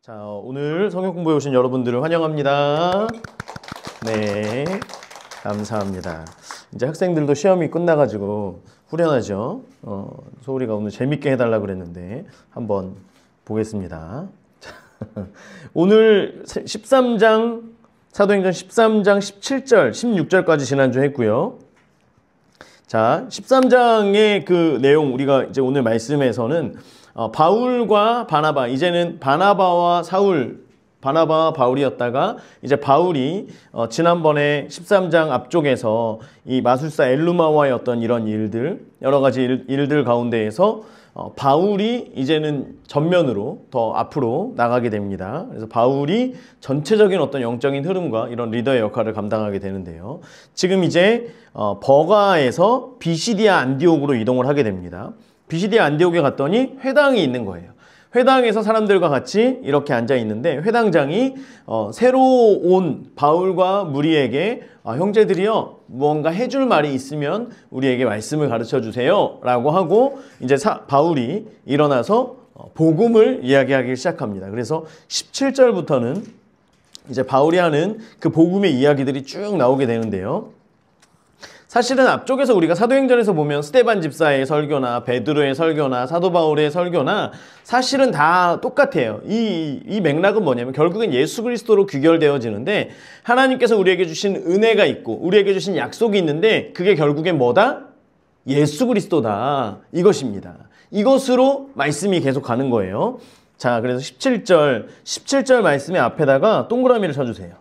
자, 오늘 성경 공부해 오신 여러분들을 환영합니다. 네, 감사합니다. 이제 학생들도 시험이 끝나가지고 후련하죠. 소울이가 오늘 재밌게 해달라고 그랬는데 한번 보겠습니다. 오늘 13장, 사도행전 13장 17절, 16절까지 지난주 했고요. 자, 13장의 그 내용, 우리가 이제 오늘 말씀에서는 바울과 바나바, 이제는 바나바와 사울, 바나바와 바울이었다가 이제 바울이 지난번에 13장 앞쪽에서 이 마술사 엘루마와의 어떤 이런 일들, 여러 가지 일들 가운데에서 바울이 이제는 전면으로 더 앞으로 나가게 됩니다. 그래서 바울이 전체적인 어떤 영적인 흐름과 이런 리더의 역할을 감당하게 되는데요. 지금 이제 버가에서 비시디아 안디옥으로 이동을 하게 됩니다. 비시디아 안디옥에 갔더니 회당이 있는 거예요. 회당에서 사람들과 같이 이렇게 앉아 있는데 회당장이 새로 온 바울과 무리에게 형제들이여 무언가 해줄 말이 있으면 우리에게 말씀을 가르쳐 주세요 라고 하고 이제 바울이 일어나서 복음을 이야기하기 시작합니다. 그래서 17절부터는 이제 바울이 하는 그 복음의 이야기들이 쭉 나오게 되는데요. 사실은 앞쪽에서 우리가 사도행전에서 보면 스데반 집사의 설교나 베드로의 설교나 사도 바울의 설교나 사실은 다 똑같아요. 이 맥락은 뭐냐면 결국엔 예수 그리스도로 귀결되어지는데 하나님께서 우리에게 주신 은혜가 있고 우리에게 주신 약속이 있는데 그게 결국엔 뭐다? 예수 그리스도다. 이것입니다. 이것으로 말씀이 계속 가는 거예요. 자, 그래서 17절 말씀의 앞에다가 동그라미를 쳐주세요.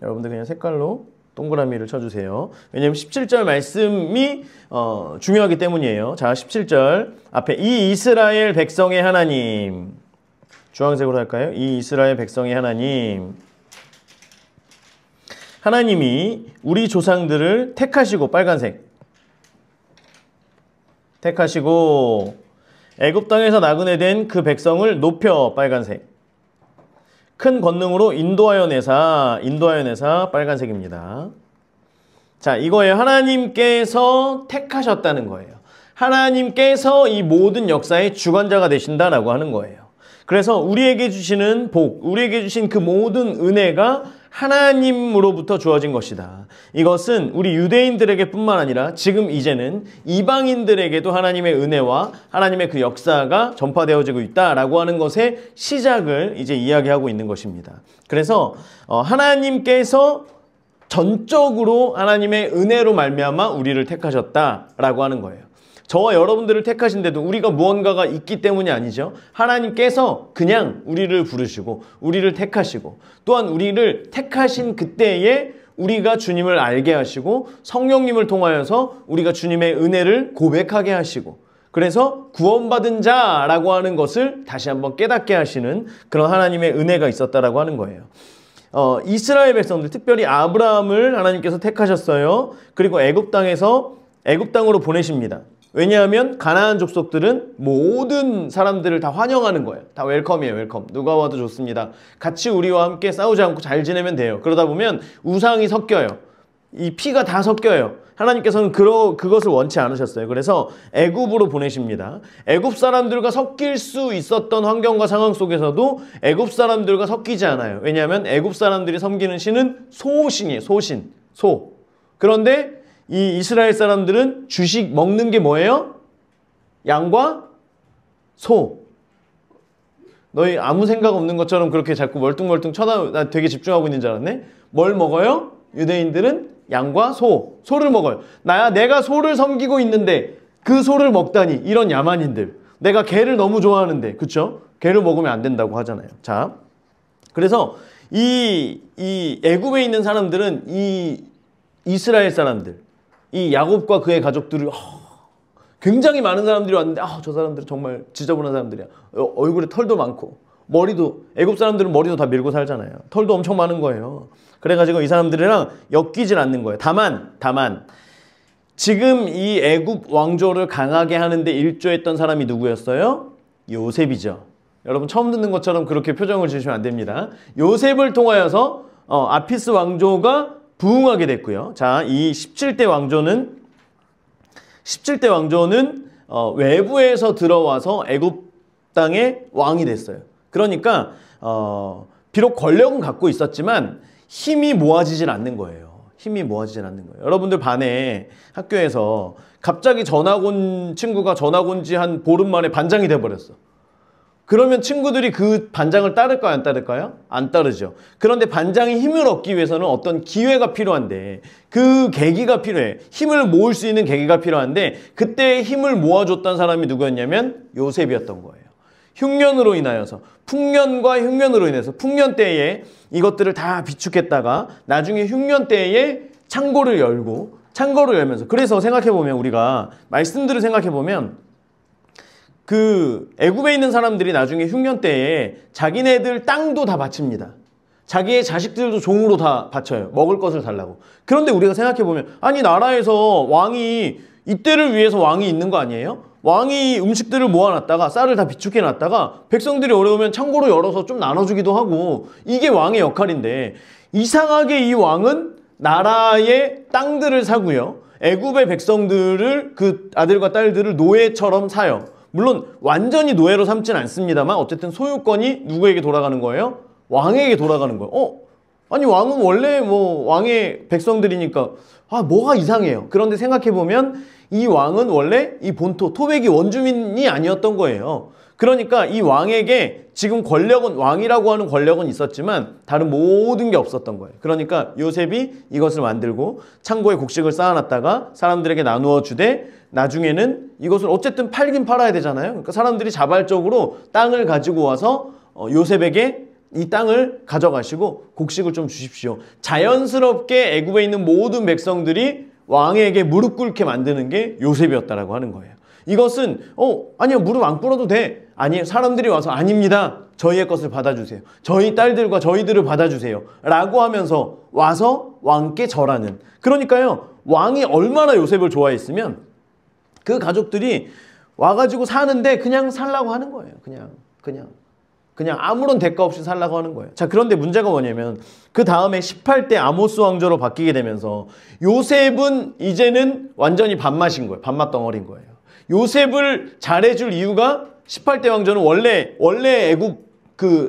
여러분들 그냥 색깔로 동그라미를 쳐주세요. 왜냐하면 17절 말씀이 중요하기 때문이에요. 자, 17절 앞에 이 이스라엘 백성의 하나님, 주황색으로 할까요? 이 이스라엘 백성의 하나님, 하나님이 우리 조상들을 택하시고, 빨간색, 택하시고 애굽 땅에서 나그네 된 그 백성을 높여, 빨간색, 큰 권능으로 인도하여 내사, 빨간색입니다. 자, 이거예요. 하나님께서 택하셨다는 거예요. 하나님께서 이 모든 역사의 주관자가 되신다라고 하는 거예요. 그래서 우리에게 주시는 복, 우리에게 주신 그 모든 은혜가 하나님으로부터 주어진 것이다. 이것은 우리 유대인들에게 뿐만 아니라 지금 이제는 이방인들에게도 하나님의 은혜와 하나님의 그 역사가 전파되어지고 있다라고 하는 것의 시작을 이제 이야기하고 있는 것입니다. 그래서 하나님께서 전적으로 하나님의 은혜로 말미암아 우리를 택하셨다라고 하는 거예요. 저와 여러분들을 택하신데도 우리가 무언가가 있기 때문이 아니죠. 하나님께서 그냥 우리를 부르시고 우리를 택하시고 또한 우리를 택하신 그때에 우리가 주님을 알게 하시고 성령님을 통하여서 우리가 주님의 은혜를 고백하게 하시고 그래서 구원받은 자라고 하는 것을 다시 한번 깨닫게 하시는 그런 하나님의 은혜가 있었다라고 하는 거예요. 이스라엘 백성들, 특별히 아브라함을 하나님께서 택하셨어요. 그리고 애굽 땅으로 보내십니다. 왜냐하면 가나안 족속들은 모든 사람들을 다 환영하는 거예요. 다 웰컴이에요, 웰컴. 누가 와도 좋습니다. 같이 우리와 함께 싸우지 않고 잘 지내면 돼요. 그러다 보면 우상이 섞여요. 이 피가 다 섞여요. 하나님께서는 그것을 원치 않으셨어요. 그래서 애굽으로 보내십니다. 애굽 사람들과 섞일 수 있었던 환경과 상황 속에서도 애굽 사람들과 섞이지 않아요. 왜냐하면 애굽 사람들이 섬기는 신은 소신이에요. 소. 그런데 이 이스라엘 사람들은 주식 먹는 게 뭐예요? 양과 소. 너희 아무 생각 없는 것처럼 그렇게 자꾸 멀뚱멀뚱 나 되게 집중하고 있는 줄 알았네? 뭘 먹어요? 유대인들은 양과 소를 먹어요. 내가 소를 섬기고 있는데 그 소를 먹다니, 이런 야만인들. 내가 개를 너무 좋아하는데, 그쵸? 개를 먹으면 안 된다고 하잖아요. 자, 그래서 이 애굽에 있는 사람들은 이 이스라엘 사람들, 이 야곱과 그의 가족들을 굉장히 많은 사람들이 왔는데 저 사람들은 정말 지저분한 사람들이야. 얼굴에 털도 많고 애굽 사람들은 머리도 다 밀고 살잖아요. 털도 엄청 많은 거예요. 그래가지고 이 사람들이랑 엮이질 않는 거예요. 다만 지금 이 애굽 왕조를 강하게 하는데 일조했던 사람이 누구였어요? 요셉이죠. 여러분 처음 듣는 것처럼 그렇게 표정을 지으시면 안 됩니다. 요셉을 통하여서 아피스 왕조가 부흥하게 됐고요. 자, 이 17대 왕조는 외부에서 들어와서 애굽 땅의 왕이 됐어요. 그러니까 비록 권력은 갖고 있었지만 힘이 모아지질 않는 거예요. 힘이 모아지질 않는 거예요. 여러분들 반에 학교에서 갑자기 전학 온 친구가 전학 온 지 한 보름 만에 반장이 돼버렸어. 그러면 친구들이 그 반장을 따를까요? 안 따를까요? 안 따르죠. 그런데 반장이 힘을 얻기 위해서는 어떤 기회가 필요한데 그 계기가 필요해. 힘을 모을 수 있는 계기가 필요한데 그때 힘을 모아줬던 사람이 누구였냐면 요셉이었던 거예요. 흉년으로 인하여서 풍년과 흉년으로 인해서 풍년 때에 이것들을 다 비축했다가 나중에 흉년 때에 창고를 열고 창고를 열면서 그래서 생각해보면 우리가 말씀들을 생각해보면 그 애굽에 있는 사람들이 나중에 흉년 때에 자기네들 땅도 다 바칩니다. 자기의 자식들도 종으로 다 바쳐요. 먹을 것을 달라고. 그런데 우리가 생각해보면 아니 나라에서 왕이 이때를 위해서 왕이 있는 거 아니에요? 왕이 음식들을 모아놨다가 쌀을 다 비축해놨다가 백성들이 어려우면 창고로 열어서 좀 나눠주기도 하고 이게 왕의 역할인데 이상하게 이 왕은 나라의 땅들을 사고요. 애굽의 백성들을 그 아들과 딸들을 노예처럼 사요. 물론 완전히 노예로 삼진 않습니다만 어쨌든 소유권이 누구에게 돌아가는 거예요? 왕에게 돌아가는 거예요. 아니 왕은 원래 뭐 왕의 백성들이니까 뭐가 이상해요. 그런데 생각해보면 이 왕은 원래 이 본토 토백이 원주민이 아니었던 거예요. 그러니까 이 왕에게 지금 권력은 왕이라고 하는 권력은 있었지만 다른 모든 게 없었던 거예요. 그러니까 요셉이 이것을 만들고 창고에 곡식을 쌓아놨다가 사람들에게 나누어 주되 나중에는 이것을 어쨌든 팔긴 팔아야 되잖아요. 그러니까 사람들이 자발적으로 땅을 가지고 와서 요셉에게 이 땅을 가져가시고 곡식을 좀 주십시오. 자연스럽게 애굽에 있는 모든 백성들이 왕에게 무릎 꿇게 만드는 게 요셉이었다라고 하는 거예요. 이것은 아니요 무릎 안 꿇어도 돼. 아니에요. 사람들이 와서 아닙니다. 저희의 것을 받아주세요. 저희 딸들과 저희들을 받아주세요. 라고 하면서 와서 왕께 절하는. 그러니까요. 왕이 얼마나 요셉을 좋아했으면 그 가족들이 와가지고 사는데 그냥 살라고 하는 거예요. 그냥 아무런 대가 없이 살라고 하는 거예요. 자, 그런데 문제가 뭐냐면 그 다음에 18대 아모스 왕조로 바뀌게 되면서 요셉은 이제는 완전히 밥맛인 거예요. 밥맛 덩어리인 거예요. 요셉을 잘해줄 이유가 18대 왕조는 원래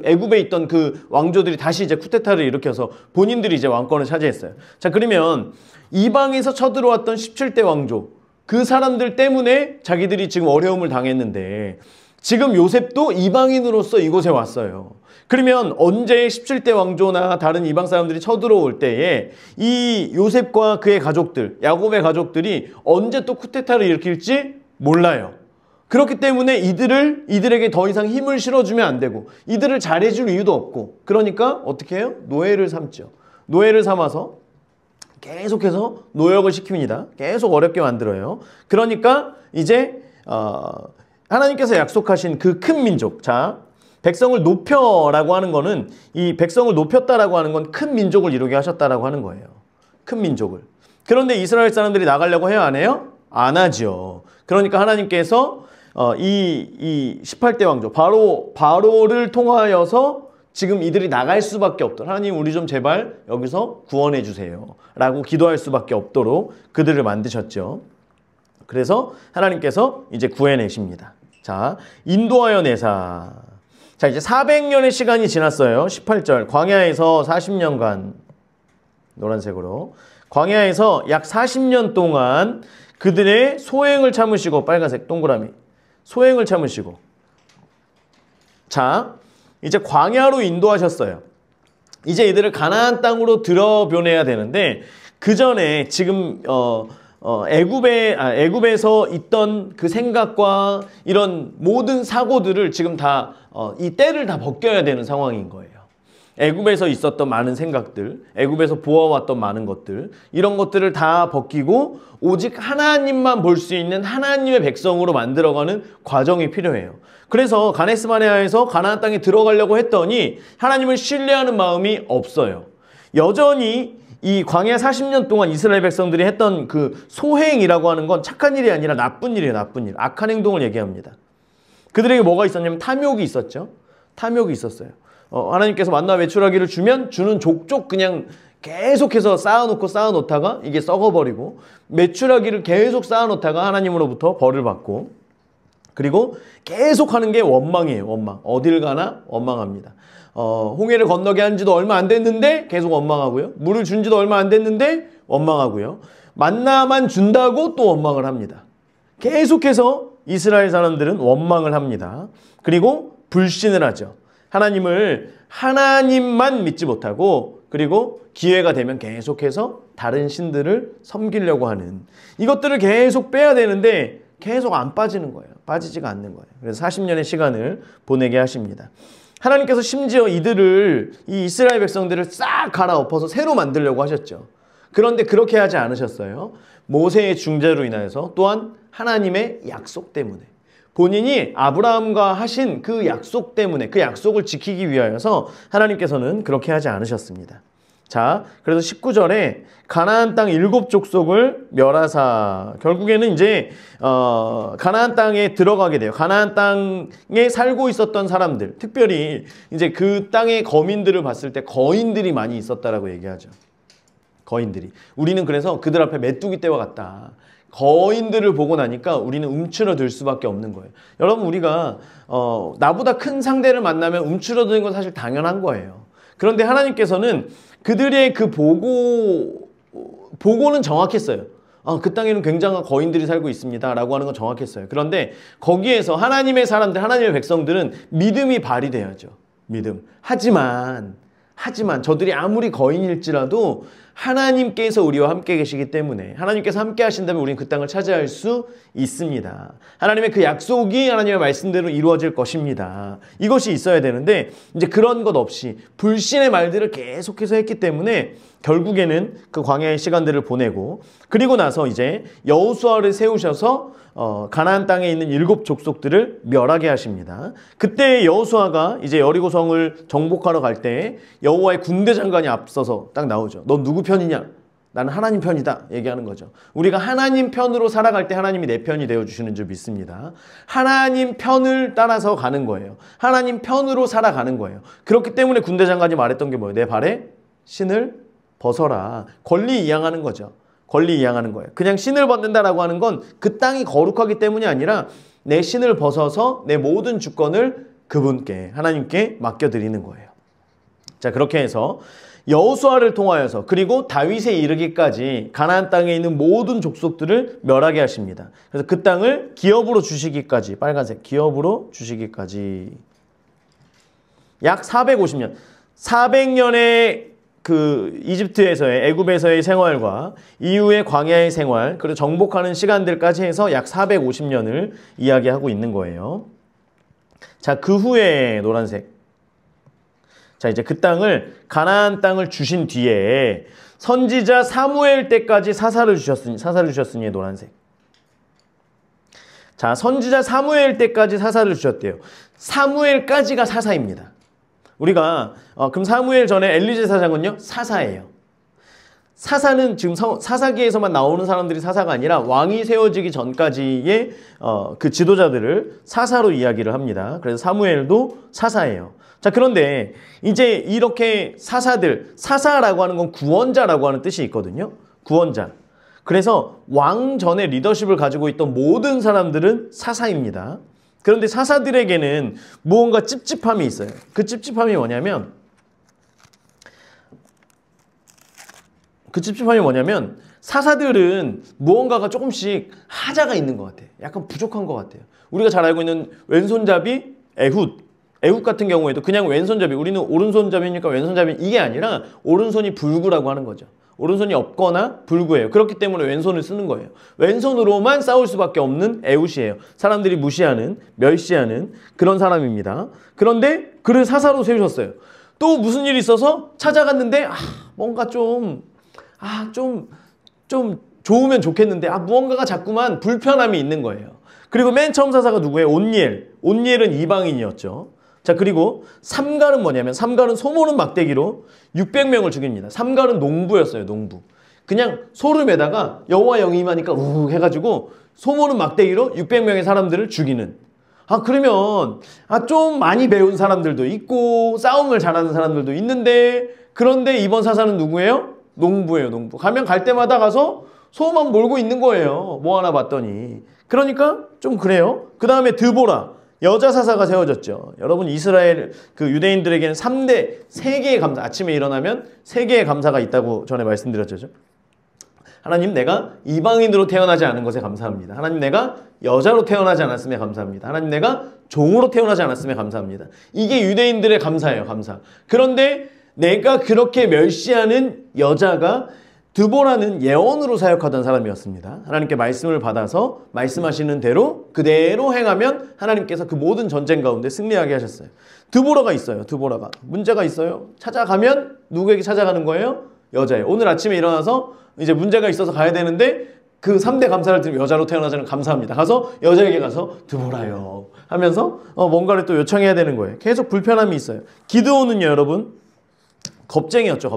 애굽에 있던 그 왕조들이 다시 이제 쿠데타를 일으켜서 본인들이 이제 왕권을 차지했어요. 자, 그러면 이방에서 쳐들어왔던 17대 왕조 그 사람들 때문에 자기들이 지금 어려움을 당했는데 지금 요셉도 이방인으로서 이곳에 왔어요. 그러면 언제 17대 왕조나 다른 이방 사람들이 쳐들어올 때에 이 요셉과 그의 가족들, 야곱의 가족들이 언제 또 쿠데타를 일으킬지 몰라요. 그렇기 때문에 이들에게 더 이상 힘을 실어주면 안 되고 이들을 잘해줄 이유도 없고 그러니까 어떻게 해요? 노예를 삼죠. 노예를 삼아서 계속해서 노역을 시킵니다. 계속 어렵게 만들어요. 그러니까 이제 하나님께서 약속하신 그 큰 민족, 자 백성을 높여라고 하는 거는 이 백성을 높였다라고 하는 건 큰 민족을 이루게 하셨다라고 하는 거예요. 큰 민족을. 그런데 이스라엘 사람들이 나가려고 해요? 안 해요? 안 하죠. 그러니까 하나님께서 이 18대 왕조 바로를 통하여서 지금 이들이 나갈 수밖에 없도록 하나님 우리 좀 제발 여기서 구원해 주세요 라고 기도할 수밖에 없도록 그들을 만드셨죠. 그래서 하나님께서 이제 구해내십니다. 자, 인도하여 내사. 자, 이제 400년의 시간이 지났어요. 18절. 광야에서 40년간 노란색으로 광야에서 약 40년 동안 그들의 소행을 참으시고 빨간색 동그라미 소행을 참으시고 자, 이제 광야로 인도하셨어요. 이제 이들을 가나안 땅으로 들어보내야 되는데 그 전에 지금 애굽에서 있던 그 생각과 이런 모든 사고들을 지금 다 이 때를 다 벗겨야 되는 상황인 거예요. 애굽에서 있었던 많은 생각들, 애굽에서 보아왔던 많은 것들, 이런 것들을 다 벗기고 오직 하나님만 볼 수 있는 하나님의 백성으로 만들어가는 과정이 필요해요. 그래서 가데스 바네아에서 가나안 땅에 들어가려고 했더니 하나님을 신뢰하는 마음이 없어요. 여전히 이 광야 40년 동안 이스라엘 백성들이 했던 그 소행이라고 하는 건 착한 일이 아니라 나쁜 일이에요. 나쁜 일. 악한 행동을 얘기합니다. 그들에게 뭐가 있었냐면 탐욕이 있었죠. 탐욕이 있었어요. 하나님께서 만나 외출하기를 주면 주는 족족 그냥 계속해서 쌓아놓다가 이게 썩어버리고 매출하기를 계속 쌓아놓다가 하나님으로부터 벌을 받고 그리고 계속 하는 게 원망이에요. 원망. 어딜 가나 원망합니다. 홍해를 건너게 한 지도 얼마 안 됐는데 계속 원망하고요. 물을 준 지도 얼마 안 됐는데 원망하고요. 만나만 준다고 또 원망을 합니다. 계속해서 이스라엘 사람들은 원망을 합니다. 그리고 불신을 하죠. 하나님만 믿지 못하고, 그리고 기회가 되면 계속해서 다른 신들을 섬기려고 하는, 이것들을 계속 빼야 되는데 계속 안 빠지는 거예요. 빠지지가 않는 거예요. 그래서 40년의 시간을 보내게 하십니다. 하나님께서 심지어 이 이스라엘 백성들을 싹 갈아엎어서 새로 만들려고 하셨죠. 그런데 그렇게 하지 않으셨어요. 모세의 중재로 인하여서, 또한 하나님의 약속 때문에, 본인이 아브라함과 하신 그 약속 때문에, 그 약속을 지키기 위하여서 하나님께서는 그렇게 하지 않으셨습니다. 자, 그래서 19절에 가나안 땅 7족속을 멸하사, 결국에는 이제 가나안 땅에 들어가게 돼요. 가나안 땅에 살고 있었던 사람들, 특별히 이제 그 땅의 거민들을 봤을 때 거인들이 많이 있었다라고 얘기하죠. 거인들이. 우리는 그래서 그들 앞에 메뚜기 떼와 같다. 거인들을 보고 나니까 우리는 움츠러들 수밖에 없는 거예요. 여러분, 우리가 나보다 큰 상대를 만나면 움츠러드는 건 사실 당연한 거예요. 그런데 하나님께서는 그들의 그 보고는 정확했어요. 그 땅에는 굉장한 거인들이 살고 있습니다 라고 하는 건 정확했어요. 그런데 거기에서 하나님의 사람들, 하나님의 백성들은 믿음이 발휘돼야죠. 믿음. 하지만 저들이 아무리 거인일지라도 하나님께서 우리와 함께 계시기 때문에, 하나님께서 함께 하신다면 우리는 그 땅을 차지할 수 있습니다. 하나님의 그 약속이 하나님의 말씀대로 이루어질 것입니다. 이것이 있어야 되는데, 이제 그런 것 없이 불신의 말들을 계속해서 했기 때문에 결국에는 그 광야의 시간들을 보내고, 그리고 나서 이제 여호수아를 세우셔서 가나안 땅에 있는 7족속들을 멸하게 하십니다. 그때 여호수아가 이제 여리고성을 정복하러 갈 때 여호와의 군대 장관이 앞서서 딱 나오죠. 너 누구 편이냐? 나는 하나님 편이다 얘기하는 거죠. 우리가 하나님 편으로 살아갈 때 하나님이 내 편이 되어주시는 줄 믿습니다. 하나님 편을 따라서 가는 거예요. 하나님 편으로 살아가는 거예요. 그렇기 때문에 군대 장관이 말했던 게 뭐예요? 내 발에 신을 벗어라. 권리 이양하는 거죠. 권리 이양하는 거예요. 그냥 신을 벗는다라고 하는 건 그 땅이 거룩하기 때문이 아니라 내 신을 벗어서 내 모든 주권을 그분께, 하나님께 맡겨드리는 거예요. 자, 그렇게 해서 여호수아를 통하여서, 그리고 다윗에 이르기까지 가나안 땅에 있는 모든 족속들을 멸하게 하십니다. 그래서 그 땅을 기업으로 주시기까지, 빨간색 기업으로 주시기까지 약 450년, 400년의 그 이집트에서의, 애굽에서의 생활과 이후의 광야의 생활, 그리고 정복하는 시간들까지 해서 약 450년을 이야기하고 있는 거예요. 자, 그 후에 노란색. 자, 이제 그 땅을, 가나안 땅을 주신 뒤에 선지자 사무엘 때까지 사사를 주셨으니 노란색. 자, 선지자 사무엘 때까지 사사를 주셨대요. 사무엘까지가 사사입니다. 우리가 그럼 사무엘 전에 엘리제 사장은요? 사사예요. 사사는 지금 사사기에서만 나오는 사람들이 사사가 아니라 왕이 세워지기 전까지의 그 지도자들을 사사로 이야기를 합니다. 그래서 사무엘도 사사예요. 자, 그런데 이제 이렇게 사사라고 하는 건 구원자라고 하는 뜻이 있거든요. 구원자. 그래서 왕 전에 리더십을 가지고 있던 모든 사람들은 사사입니다. 그런데 사사들에게는 무언가 찝찝함이 있어요. 그 찝찝함이 뭐냐면 사사들은 무언가가 조금씩 하자가 있는 것 같아요. 약간 부족한 것 같아요. 우리가 잘 알고 있는 왼손잡이 에훗 같은 경우에도 그냥 왼손잡이, 우리는 오른손잡이니까 왼손잡이, 이게 아니라 오른손이 불구라고 하는 거죠. 오른손이 없거나 불구예요. 그렇기 때문에 왼손을 쓰는 거예요. 왼손으로만 싸울 수밖에 없는 에훗이에요. 사람들이 무시하는, 멸시하는 그런 사람입니다. 그런데 그를 사사로 세우셨어요. 또 무슨 일이 있어서 찾아갔는데 뭔가 좀 좋으면 좋겠는데 무언가가 자꾸만 불편함이 있는 거예요. 그리고 맨 처음 사사가 누구예요? 온니엘은 이방인이었죠. 자, 그리고 삼갈은 뭐냐면, 삼갈은 소모는 막대기로 600명을 죽입니다. 삼갈은 농부였어요. 농부. 그냥 소를 매다가 여호와 영이 임하니까 우욱 해가지고 소모는 막대기로 600명의 사람들을 죽이는. 그러면 좀 많이 배운 사람들도 있고 싸움을 잘하는 사람들도 있는데, 그런데 이번 사사는 누구예요? 농부예요. 농부. 가면 갈 때마다 가서 소만 몰고 있는 거예요. 뭐 하나 봤더니. 그러니까 좀 그래요. 그 다음에 드보라, 여자 사사가 세워졌죠. 여러분 이스라엘 그 유대인들에게는 3개의 감사, 아침에 일어나면 3개의 감사가 있다고 전에 말씀드렸죠. 하나님, 내가 이방인으로 태어나지 않은 것에 감사합니다. 하나님, 내가 여자로 태어나지 않았음에 감사합니다. 하나님, 내가 종으로 태어나지 않았음에 감사합니다. 이게 유대인들의 감사예요. 감사. 그런데 내가 그렇게 멸시하는 여자가 드보라는 예언으로 사역하던 사람이었습니다. 하나님께 말씀을 받아서 말씀하시는 대로 그대로 행하면 하나님께서 그 모든 전쟁 가운데 승리하게 하셨어요. 드보라가 있어요. 드보라가. 문제가 있어요. 찾아가면 누구에게 찾아가는 거예요? 여자예요. 오늘 아침에 일어나서 이제 문제가 있어서 가야 되는데 그 3대 감사를 들으면 여자로 태어나자는 감사합니다. 가서 여자에게 가서 드보라요 하면서 뭔가를 또 요청해야 되는 거예요. 계속 불편함이 있어요. 기드온은요, 여러분, 겁쟁이였죠.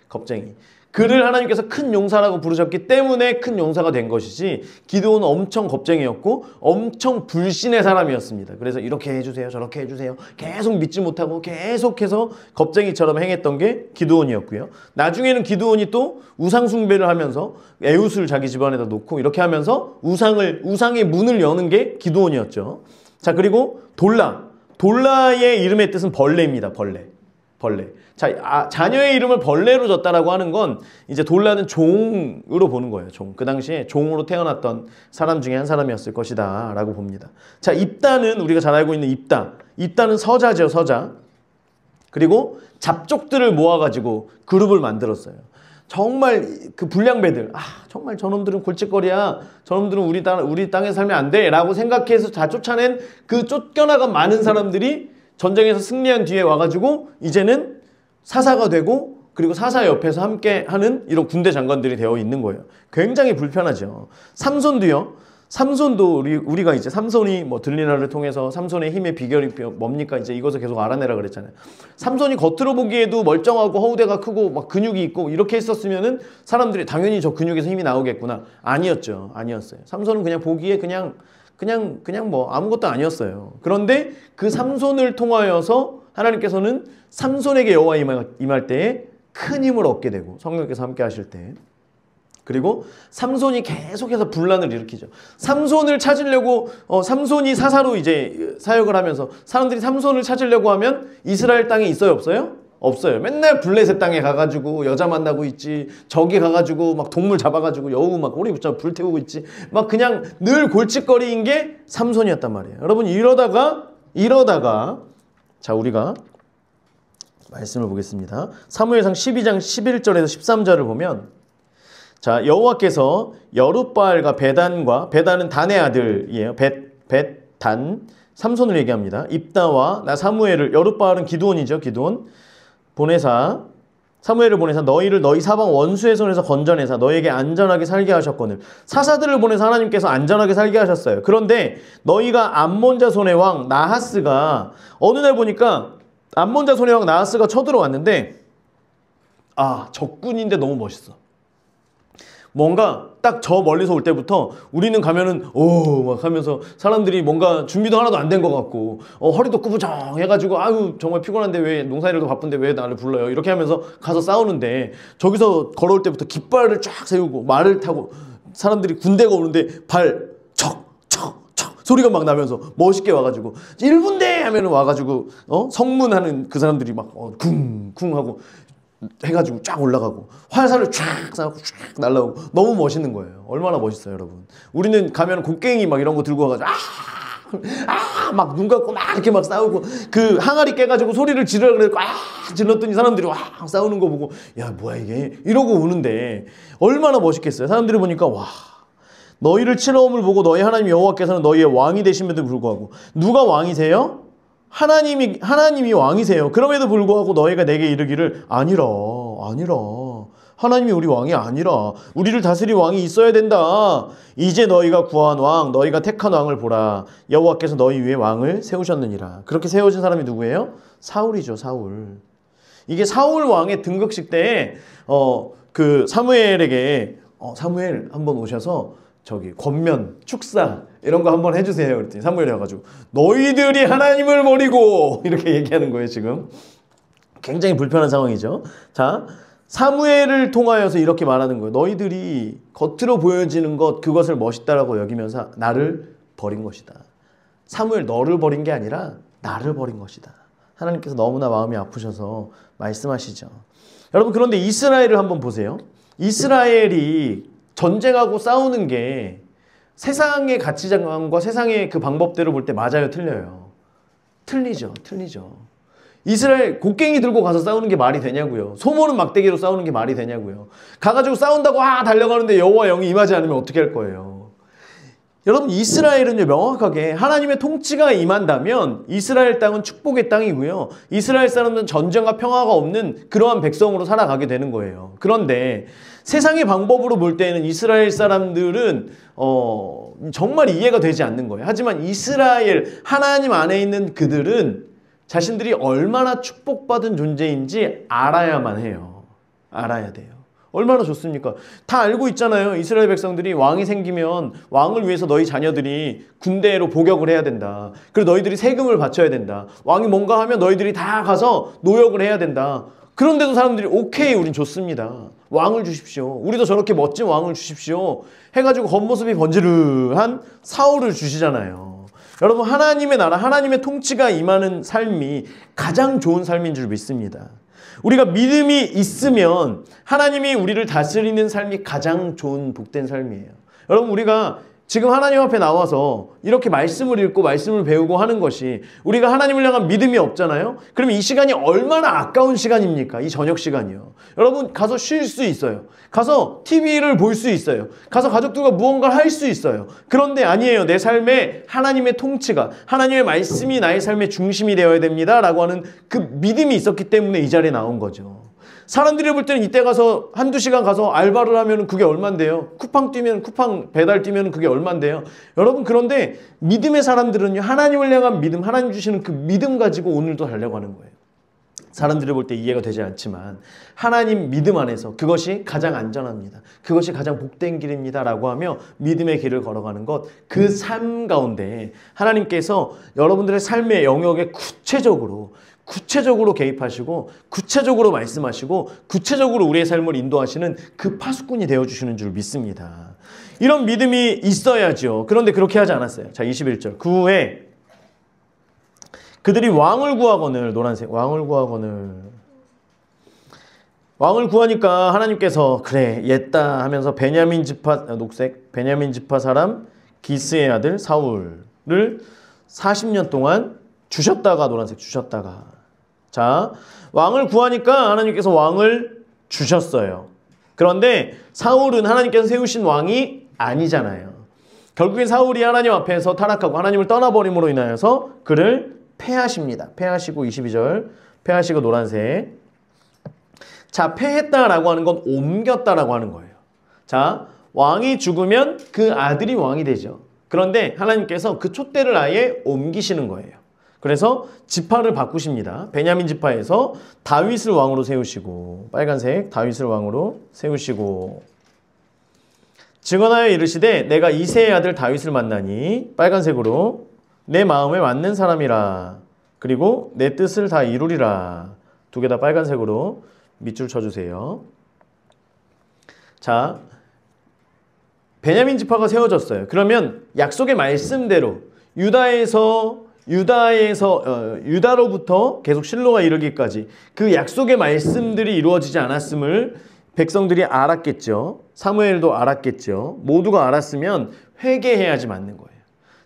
겁쟁이. 그를 하나님께서 큰 용사라고 부르셨기 때문에 큰 용사가 된 것이지, 기드온은 엄청 겁쟁이였고 엄청 불신의 사람이었습니다. 그래서 이렇게 해주세요, 저렇게 해주세요, 계속 믿지 못하고 계속해서 겁쟁이처럼 행했던 게 기드온이었고요. 나중에는 기드온이 또 우상 숭배를 하면서 에웃을 자기 집안에다 놓고 이렇게 하면서 우상의 문을 여는 게 기드온이었죠. 자, 그리고 돌라의 이름의 뜻은 벌레입니다. 벌레. 자, 자녀의 이름을 벌레로 줬다라고 하는 건 이제 돌라는 종으로 보는 거예요. 종. 그 당시에 종으로 태어났던 사람 중에 한 사람이었을 것이다 라고 봅니다. 자, 입다는 우리가 잘 알고 있는 입다는 서자죠. 서자. 그리고 잡족들을 모아가지고 그룹을 만들었어요. 정말 그 불량배들, 정말 저놈들은 골칫거리야, 저놈들은 우리 땅에 살면 안 돼 라고 생각해서 다 쫓아낸 그 쫓겨나간 많은 사람들이 전쟁에서 승리한 뒤에 와가지고 이제는 사사가 되고, 그리고 사사 옆에서 함께 하는 이런 군대 장관들이 되어 있는 거예요. 굉장히 불편하죠. 삼손도 우리가 이제 삼손이 뭐 들리나를 통해서 삼손의 힘의 비결이 뭡니까? 이제 이것을 계속 알아내라 그랬잖아요. 삼손이 겉으로 보기에도 멀쩡하고 허우대가 크고 막 근육이 있고 이렇게 했었으면은 사람들이 당연히 저 근육에서 힘이 나오겠구나. 아니었죠. 아니었어요. 삼손은 그냥 보기에 그냥 뭐 아무것도 아니었어요. 그런데 그 삼손을 통하여서 하나님께서는 삼손에게 여호와 임할 때에 큰 힘을 얻게 되고, 성령께서 함께 하실 때, 그리고 삼손이 계속해서 분란을 일으키죠. 삼손을 찾으려고 삼손이 사사로 이제 사역을 하면서 사람들이 삼손을 찾으려고 하면 이스라엘 땅에 있어요, 없어요? 없어요. 맨날 블레셋 땅에 가가지고 여자 만나고 있지, 저기 가가지고 막 동물 잡아가지고 여우 막 오리 붙잡아 불태우고 있지, 막 그냥 늘 골칫거리인 게 삼손이었단 말이에요. 여러분, 이러다가 자, 우리가 말씀을 보겠습니다. 사무엘상 12장 11절에서 13절을 보면, 자, 여호와께서 여룻바알과 베단은 단의 아들이에요. 단 삼손을 얘기합니다. 입다와 나 사무엘을, 여룻바알은 기드온이죠. 기드온 보내사, 사무엘을 보내사 너희를 너희 사방 원수의 손에서 건져내사 너희에게 안전하게 살게 하셨거늘. 사사들을 보내서 하나님께서 안전하게 살게 하셨어요. 그런데 너희가 암몬 자손의 왕 나하스가, 어느 날 보니까 암몬 자손의 왕 나하스가 쳐들어왔는데, 적군인데 너무 멋있어. 뭔가 딱 저 멀리서 올 때부터 우리는 가면은 막 하면서 사람들이 뭔가 준비도 하나도 안 된 것 같고, 허리도 꾸부정 해가지고 아유 정말 피곤한데 왜, 농사일도 바쁜데 왜 나를 불러요, 이렇게 하면서 가서 싸우는데, 저기서 걸어올 때부터 깃발을 쫙 세우고 말을 타고 사람들이, 군대가 오는데 발 척 소리가 막 나면서 멋있게 와가지고 1분대 하면은 와가지고 성문하는 그 사람들이 막 쿵쿵 하고 해가지고 쫙 올라가고 활살을 쫙 쏴고 쫙 날라오고, 너무 멋있는 거예요. 얼마나 멋있어요, 여러분. 우리는 가면 곡괭이 막 이런 거 들고 와가지고 막 눈 감고 막 이렇게 막 싸우고, 그 항아리 깨가지고 소리를 지르라 그래 질렀더니 사람들이 싸우는 거 보고 야 뭐야 이게 이러고 우는데 얼마나 멋있겠어요. 사람들이 보니까 너희를 치러옴을 보고 너희 하나님 여호와께서는 너희의 왕이 되심에도 불구하고, 누가 왕이세요? 하나님이 왕이세요. 그럼에도 불구하고 너희가 내게 이르기를 아니라 하나님이 우리 왕이 아니라 우리를 다스릴 왕이 있어야 된다. 이제 너희가 구한 왕, 너희가 택한 왕을 보라. 여호와께서 너희 위에 왕을 세우셨느니라. 그렇게 세워진 사람이 누구예요? 사울이죠. 사울. 이게 사울 왕의 등극식 때에 그 사무엘에게 사무엘 한번 오셔서 저기 권면, 축사 이런 거 한번 해주세요. 그랬더니 사무엘이 와가지고 너희들이 하나님을 버리고 이렇게 얘기하는 거예요. 지금 굉장히 불편한 상황이죠. 자, 사무엘을 통하여서 이렇게 말하는 거예요. 너희들이 겉으로 보여지는 것, 그것을 멋있다라고 여기면서 나를 버린 것이다. 사무엘 너를 버린 게 아니라 나를 버린 것이다. 하나님께서 너무나 마음이 아프셔서 말씀하시죠. 여러분, 그런데 이스라엘을 한번 보세요. 이스라엘이 전쟁하고 싸우는 게 세상의 가치관과 세상의 그 방법대로 볼 때 맞아요, 틀려요? 틀리죠. 이스라엘 곡괭이 들고 가서 싸우는 게 말이 되냐고요. 소모는 막대기로 싸우는 게 말이 되냐고요. 가가지고 싸운다고 달려가는데 여호와 영이 임하지 않으면 어떻게 할 거예요? 여러분, 이스라엘은요, 명확하게 하나님의 통치가 임한다면 이스라엘 땅은 축복의 땅이고요. 이스라엘 사람들은 전쟁과 평화가 없는 그러한 백성으로 살아가게 되는 거예요. 그런데 세상의 방법으로 볼 때는 이스라엘 사람들은 정말 이해가 되지 않는 거예요. 하지만 이스라엘, 하나님 안에 있는 그들은 자신들이 얼마나 축복받은 존재인지 알아야만 해요. 알아야 돼요. 얼마나 좋습니까? 다 알고 있잖아요. 이스라엘 백성들이 왕이 생기면 왕을 위해서 너희 자녀들이 군대로 복역을 해야 된다. 그리고 너희들이 세금을 바쳐야 된다. 왕이 뭔가 하면 너희들이 다 가서 노역을 해야 된다. 그런데도 사람들이 오케이, 우린 좋습니다. 왕을 주십시오. 우리도 저렇게 멋진 왕을 주십시오. 해가지고 겉모습이 번지르한 사울을 주시잖아요. 여러분, 하나님의 나라, 하나님의 통치가 임하는 삶이 가장 좋은 삶인 줄 믿습니다. 우리가 믿음이 있으면 하나님이 우리를 다스리는 삶이 가장 좋은 복된 삶이에요. 여러분, 우리가 지금 하나님 앞에 나와서 이렇게 말씀을 읽고 말씀을 배우고 하는 것이 우리가 하나님을 향한 믿음이 없잖아요. 그러면 이 시간이 얼마나 아까운 시간입니까? 이 저녁 시간이요. 여러분, 가서 쉴 수 있어요. 가서 TV를 볼 수 있어요. 가서 가족들과 무언가를 할 수 있어요. 그런데 아니에요. 내 삶에 하나님의 통치가, 하나님의 말씀이 나의 삶의 중심이 되어야 됩니다 라고 하는 그 믿음이 있었기 때문에 이 자리에 나온 거죠. 사람들이 볼 때는 이때 가서 한두 시간 가서 알바를 하면 그게 얼만데요? 쿠팡 뛰면, 쿠팡 배달 뛰면 그게 얼만데요? 여러분, 그런데 믿음의 사람들은요, 하나님을 향한 믿음, 하나님 주시는 그 믿음 가지고 오늘도 달려가는 거예요. 사람들이 볼 때 이해가 되지 않지만 하나님 믿음 안에서 그것이 가장 안전합니다. 그것이 가장 복된 길입니다 라고 하며 믿음의 길을 걸어가는 것, 그 삶 가운데 하나님께서 여러분들의 삶의 영역에 구체적으로 개입하시고 구체적으로 말씀하시고 구체적으로 우리의 삶을 인도하시는 그 파수꾼이 되어주시는 줄 믿습니다. 이런 믿음이 있어야죠. 그런데 그렇게 하지 않았어요. 자, 21절. 그 후에 그들이 왕을 구하거늘, 노란색, 왕을 구하니까 하나님께서 그래, 옛다 하면서 베냐민 지파, 녹색, 베냐민 지파 사람 기스의 아들 사울을 40년 동안 주셨다가, 노란색, 주셨다가. 자, 왕을 구하니까 하나님께서 왕을 주셨어요. 그런데 사울은 하나님께서 세우신 왕이 아니잖아요. 결국엔 사울이 하나님 앞에서 타락하고 하나님을 떠나버림으로 인하여서 그를 패하십니다. 패하시고 22절, 패하시고 노란색. 자, 패했다라고 하는 건 옮겼다라고 하는 거예요. 자, 왕이 죽으면 그 아들이 왕이 되죠. 그런데 하나님께서 그 촛대를 아예 옮기시는 거예요. 그래서 지파를 바꾸십니다. 베냐민 지파에서 다윗을 왕으로 세우시고, 빨간색 다윗을 왕으로 세우시고, 증언하여 이르시되 내가 이새의 아들 다윗을 만나니, 빨간색으로 내 마음에 맞는 사람이라, 그리고 내 뜻을 다 이루리라. 두 개 다 빨간색으로 밑줄 쳐주세요. 자, 베냐민 지파가 세워졌어요. 그러면 약속의 말씀대로 유다로부터 계속 실로가 이르기까지 그 약속의 말씀들이 이루어지지 않았음을 백성들이 알았겠죠. 사무엘도 알았겠죠. 모두가 알았으면 회개해야지 맞는 거예요.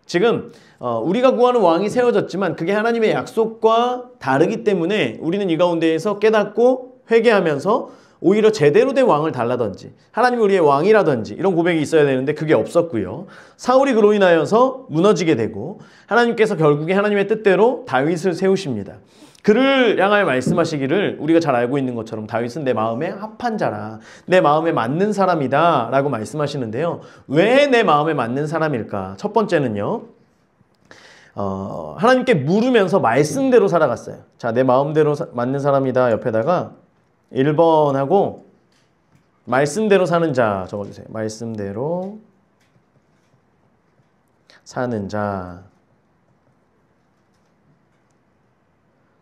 지금 우리가 구하는 왕이 세워졌지만 그게 하나님의 약속과 다르기 때문에 우리는 이 가운데에서 깨닫고 회개하면서 오히려 제대로 된 왕을 달라든지 하나님이 우리의 왕이라든지 이런 고백이 있어야 되는데 그게 없었고요. 사울이 그로 인하여서 무너지게 되고 하나님께서 결국에 하나님의 뜻대로 다윗을 세우십니다. 그를 향하여 말씀하시기를 우리가 잘 알고 있는 것처럼 다윗은 내 마음에 합한 자라, 내 마음에 맞는 사람이다 라고 말씀하시는데요. 왜 내 마음에 맞는 사람일까? 첫 번째는요, 하나님께 물으면서 말씀대로 살아갔어요. 자, 내 마음대로 맞는 사람이다 옆에다가 1번하고 말씀대로 사는 자 적어주세요. 말씀대로 사는 자.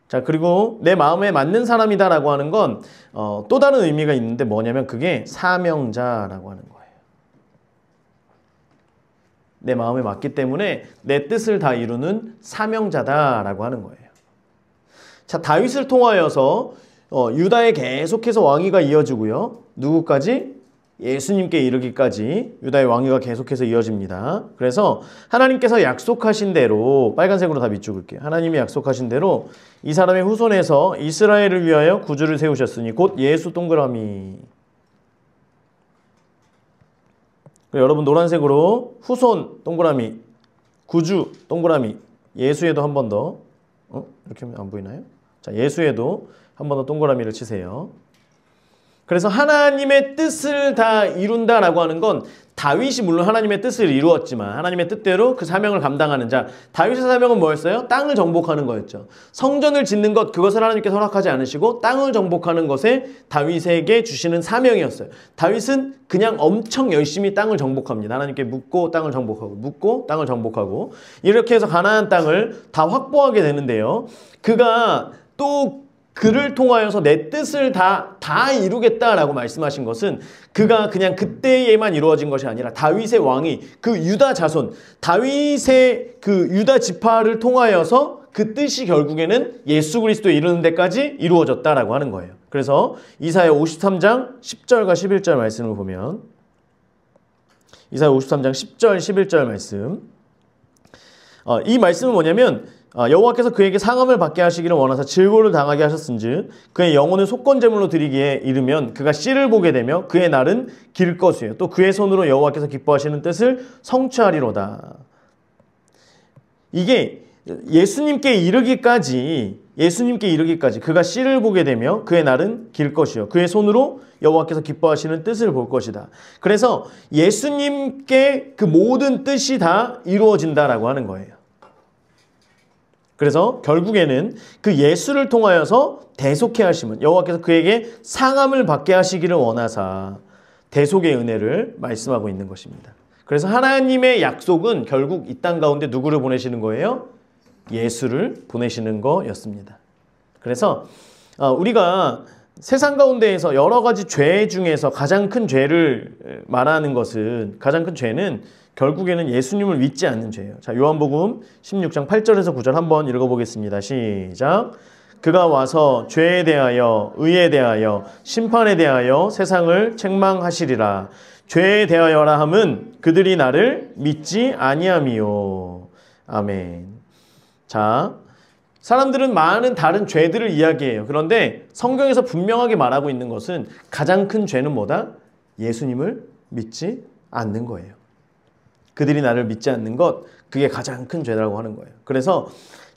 자, 그리고 내 마음에 맞는 사람이다라고 하는 건 또 다른 의미가 있는데 뭐냐면 그게 사명자라고 하는 거예요. 내 마음에 맞기 때문에 내 뜻을 다 이루는 사명자다라고 하는 거예요. 자, 다윗을 통하여서 유다에 계속해서 왕위가 이어지고요. 누구까지? 예수님께 이르기까지 유다의 왕위가 계속해서 이어집니다. 그래서 하나님께서 약속하신 대로 빨간색으로 다 밑줄을게요. 하나님이 약속하신 대로 이 사람의 후손에서 이스라엘을 위하여 구주를 세우셨으니 곧 예수 동그라미. 여러분 노란색으로 후손 동그라미, 구주 동그라미, 예수에도 한 번 더. 이렇게 하면 안 보이나요? 자, 예수에도 한 번 더 동그라미를 치세요. 그래서 하나님의 뜻을 다 이룬다라고 하는 건 다윗이 물론 하나님의 뜻을 이루었지만 하나님의 뜻대로 그 사명을 감당하는 자, 다윗의 사명은 뭐였어요? 땅을 정복하는 거였죠. 성전을 짓는 것, 그것을 하나님께서 허락하지 않으시고 땅을 정복하는 것에 다윗에게 주시는 사명이었어요. 다윗은 그냥 엄청 열심히 땅을 정복합니다. 하나님께 묻고 땅을 정복하고 묻고 땅을 정복하고 이렇게 해서 가나안 땅을 다 확보하게 되는데요. 그가 또 그를 통하여서 내 뜻을 다 이루겠다라고 말씀하신 것은 그가 그냥 그때에만 이루어진 것이 아니라 다윗의 왕이 그 유다 자손, 다윗의 그 유다 지파를 통하여서 그 뜻이 결국에는 예수 그리스도에 이르는 데까지 이루어졌다라고 하는 거예요. 그래서 이사야 53장 10절과 11절 말씀을 보면 이사야 53장 10절, 11절 말씀 이 말씀은 뭐냐면 여호와께서 그에게 상함을 받게 하시기를 원하사 질고를 당하게 하셨은즉 그의 영혼을 속건제물로 드리기에 이르면 그가 씨를 보게 되며 그의 날은 길 것이에요. 또 그의 손으로 여호와께서 기뻐하시는 뜻을 성취하리로다. 이게 예수님께 이르기까지 그가 씨를 보게 되며 그의 날은 길 것이요 그의 손으로 여호와께서 기뻐하시는 뜻을 볼 것이다. 그래서 예수님께 그 모든 뜻이 다 이루어진다라고 하는 거예요. 그래서 결국에는 그 예수를 통하여서 대속해 하심은 여호와께서 그에게 상함을 받게 하시기를 원하사 대속의 은혜를 말씀하고 있는 것입니다. 그래서 하나님의 약속은 결국 이 땅 가운데 누구를 보내시는 거예요? 예수를 보내시는 거였습니다. 그래서 우리가 세상 가운데에서 여러 가지 죄 중에서 가장 큰 죄를 말하는 것은 가장 큰 죄는 결국에는 예수님을 믿지 않는 죄예요. 자, 요한복음 16장 8절에서 9절 한번 읽어보겠습니다. 시작. 그가 와서 죄에 대하여 의에 대하여 심판에 대하여 세상을 책망하시리라. 죄에 대하여라 함은 그들이 나를 믿지 아니함이요. 아멘. 자, 사람들은 많은 다른 죄들을 이야기해요. 그런데 성경에서 분명하게 말하고 있는 것은 가장 큰 죄는 뭐다? 예수님을 믿지 않는 거예요. 그들이 나를 믿지 않는 것, 그게 가장 큰 죄라고 하는 거예요. 그래서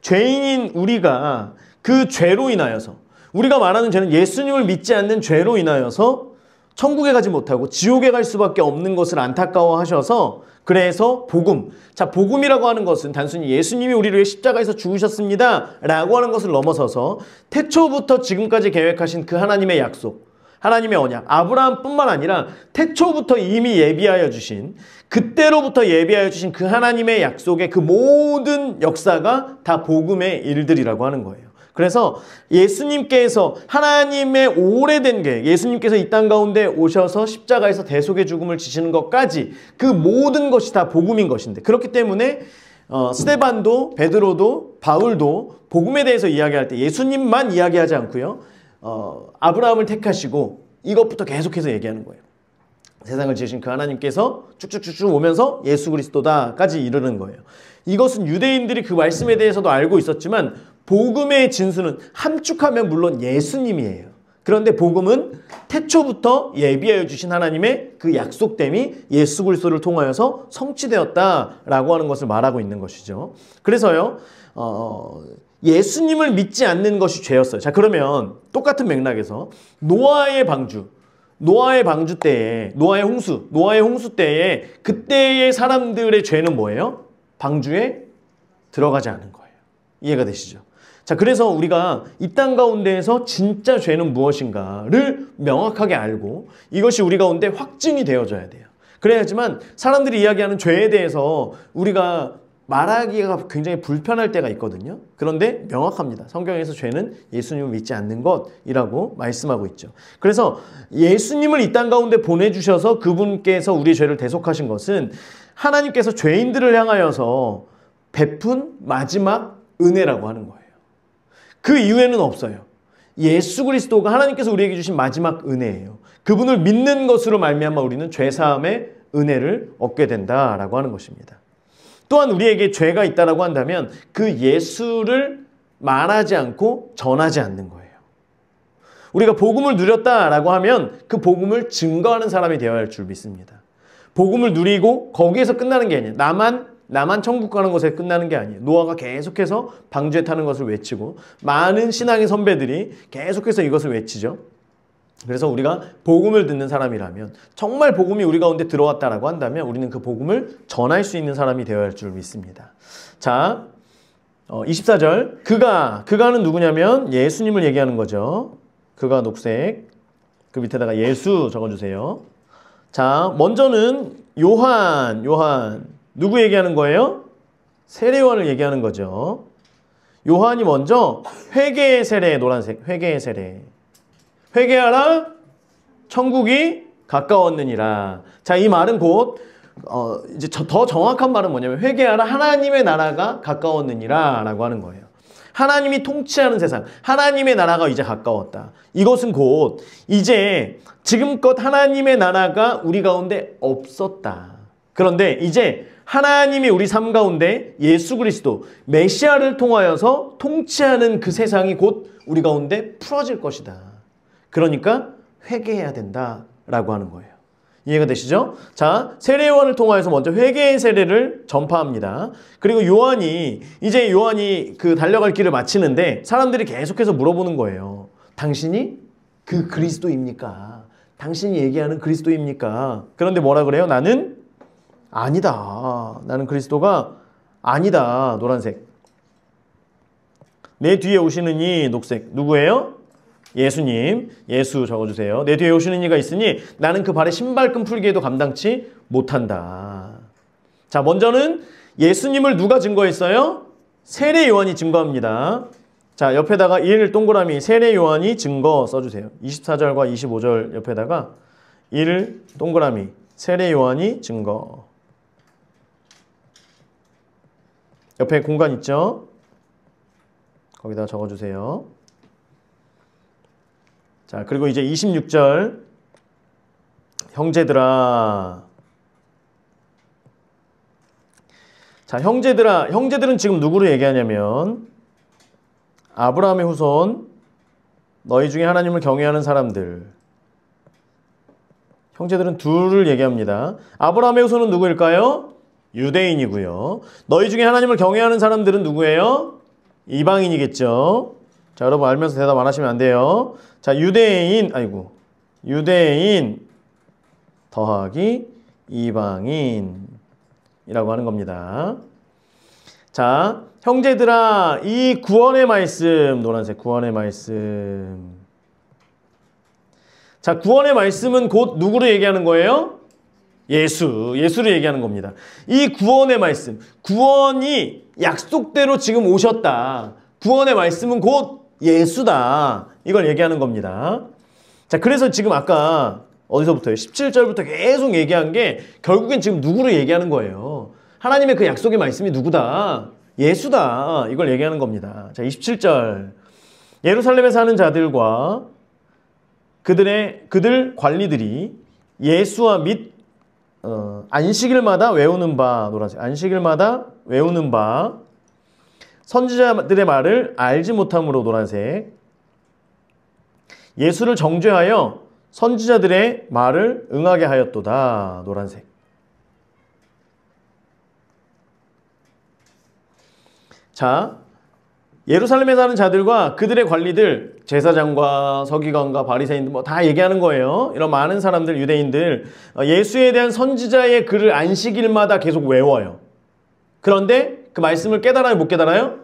죄인인 우리가 그 죄로 인하여서 우리가 말하는 죄는 예수님을 믿지 않는 죄로 인하여서 천국에 가지 못하고 지옥에 갈 수밖에 없는 것을 안타까워하셔서 그래서 복음. 자, 복음이라고 하는 것은 단순히 예수님이 우리를 위해 십자가에서 죽으셨습니다 라고 하는 것을 넘어서서 태초부터 지금까지 계획하신 그 하나님의 약속, 하나님의 언약, 아브라함뿐만 아니라 태초부터 이미 예비하여 주신 그때로부터 예비하여 주신 그 하나님의 약속의 그 모든 역사가 다 복음의 일들이라고 하는 거예요. 그래서 예수님께서 하나님의 오래된 계획, 예수님께서 이 땅 가운데 오셔서 십자가에서 대속의 죽음을 지시는 것까지 그 모든 것이 다 복음인 것인데 그렇기 때문에 스데반도, 베드로도, 바울도 복음에 대해서 이야기할 때 예수님만 이야기하지 않고요. 아브라함을 택하시고 이것부터 계속해서 얘기하는 거예요. 세상을 지으신 그 하나님께서 쭉쭉쭉쭉 오면서 예수 그리스도다까지 이르는 거예요. 이것은 유대인들이 그 말씀에 대해서도 알고 있었지만 복음의 진수는 함축하면 물론 예수님이에요. 그런데 복음은 태초부터 예비하여 주신 하나님의 그 약속됨이 예수 그리스도를 통하여서 성취되었다라고 하는 것을 말하고 있는 것이죠. 그래서요. 예수님을 믿지 않는 것이 죄였어요. 자, 그러면 똑같은 맥락에서 노아의 방주 때에 노아의 홍수 때에 그때의 사람들의 죄는 뭐예요? 방주에 들어가지 않은 거예요. 이해가 되시죠? 자, 그래서 우리가 이 땅 가운데에서 진짜 죄는 무엇인가를 명확하게 알고 이것이 우리 가운데 확증이 되어져야 돼요. 그래야지만 사람들이 이야기하는 죄에 대해서 우리가 말하기가 굉장히 불편할 때가 있거든요. 그런데 명확합니다. 성경에서 죄는 예수님을 믿지 않는 것이라고 말씀하고 있죠. 그래서 예수님을 이 땅 가운데 보내주셔서 그분께서 우리의 죄를 대속하신 것은 하나님께서 죄인들을 향하여서 베푼 마지막 은혜라고 하는 거예요. 그 이후에는 없어요. 예수 그리스도가 하나님께서 우리에게 주신 마지막 은혜예요. 그분을 믿는 것으로 말미암아 우리는 죄사함의 은혜를 얻게 된다라고 하는 것입니다. 또한 우리에게 죄가 있다라고 한다면 그 예수를 말하지 않고 전하지 않는 거예요. 우리가 복음을 누렸다라고 하면 그 복음을 증거하는 사람이 되어야 할 줄 믿습니다. 복음을 누리고 거기에서 끝나는 게 아니에요. 나만 천국 가는 것에 끝나는 게 아니에요. 노아가 계속해서 방주에 타는 것을 외치고 많은 신앙의 선배들이 계속해서 이것을 외치죠. 그래서 우리가 복음을 듣는 사람이라면 정말 복음이 우리 가운데 들어왔다라고 한다면 우리는 그 복음을 전할 수 있는 사람이 되어야 할 줄 믿습니다. 자, 24절 그가는 누구냐면 예수님을 얘기하는 거죠. 그가 녹색, 그 밑에다가 예수 적어주세요. 자, 먼저는 요한 누구 얘기하는 거예요? 세례요한을 얘기하는 거죠. 요한이 먼저 회개의 세례, 노란색 회개의 세례. 회개하라 천국이 가까웠느니라. 자, 이 말은 곧 이제 더 정확한 말은 뭐냐면 회개하라 하나님의 나라가 가까웠느니라 라고 하는 거예요. 하나님이 통치하는 세상, 하나님의 나라가 이제 가까웠다. 이것은 곧 이제 지금껏 하나님의 나라가 우리 가운데 없었다. 그런데 이제 하나님이 우리 삶 가운데 예수 그리스도 메시아를 통하여서 통치하는 그 세상이 곧 우리 가운데 풀어질 것이다. 그러니까 회개해야 된다라고 하는 거예요. 이해가 되시죠? 자, 세례요한을 통하여서 먼저 회개의 세례를 전파합니다. 그리고 요한이 그 달려갈 길을 마치는데 사람들이 계속해서 물어보는 거예요. 당신이 그 그리스도입니까? 당신이 얘기하는 그리스도입니까? 그런데 뭐라 그래요? 나는 아니다. 나는 그리스도가 아니다. 노란색. 내 뒤에 오시는 이 녹색. 누구예요? 예수님. 예수 적어주세요. 내 뒤에 오시는 이가 있으니 나는 그 발에 신발끈 풀기에도 감당치 못한다. 자, 먼저는 예수님을 누가 증거했어요? 세례 요한이 증거합니다. 자, 옆에다가 1 동그라미 세례 요한이 증거 써주세요. 24절과 25절 옆에다가 1 동그라미 세례 요한이 증거. 옆에 공간 있죠? 거기다 적어주세요. 자, 그리고 이제 26절 형제들아. 자, 형제들은 지금 누구를 얘기하냐면 아브라함의 후손, 너희 중에 하나님을 경외하는 사람들. 형제들은 둘을 얘기합니다. 아브라함의 후손은 누구일까요? 유대인이고요. 너희 중에 하나님을 경외하는 사람들은 누구예요? 이방인이겠죠. 자, 여러분 알면서 대답 안 하시면 안 돼요. 자, 유대인 더하기 이방인이라고 하는 겁니다. 자, 형제들아, 이 구원의 말씀, 노란색 구원의 말씀. 자, 구원의 말씀은 곧 누구를 얘기하는 거예요? 예수를 얘기하는 겁니다. 이 구원의 말씀, 구원이 약속대로 지금 오셨다. 구원의 말씀은 곧 예수다. 이걸 얘기하는 겁니다. 자, 그래서 지금 아까 어디서부터요? 17절부터 계속 얘기한 게 결국엔 지금 누구를 얘기하는 거예요? 하나님의 그 약속의 말씀이 누구다? 예수다. 이걸 얘기하는 겁니다. 자, 27절. 예루살렘에 사는 자들과 그들 관리들이 예수와 및 안식일마다 외우는 바, 노란색, 안식일마다 외우는 바 선지자들의 말을 알지 못함으로, 노란색, 예수를 정죄하여 선지자들의 말을 응하게 하였도다. 노란색. 자, 예루살렘에 사는 자들과 그들의 관리들, 제사장과 서기관과 바리새인들 뭐 다 얘기하는 거예요. 이런 많은 사람들, 유대인들, 예수에 대한 선지자의 글을 안식일마다 계속 외워요. 그런데 그 말씀을 깨달아요? 못 깨달아요?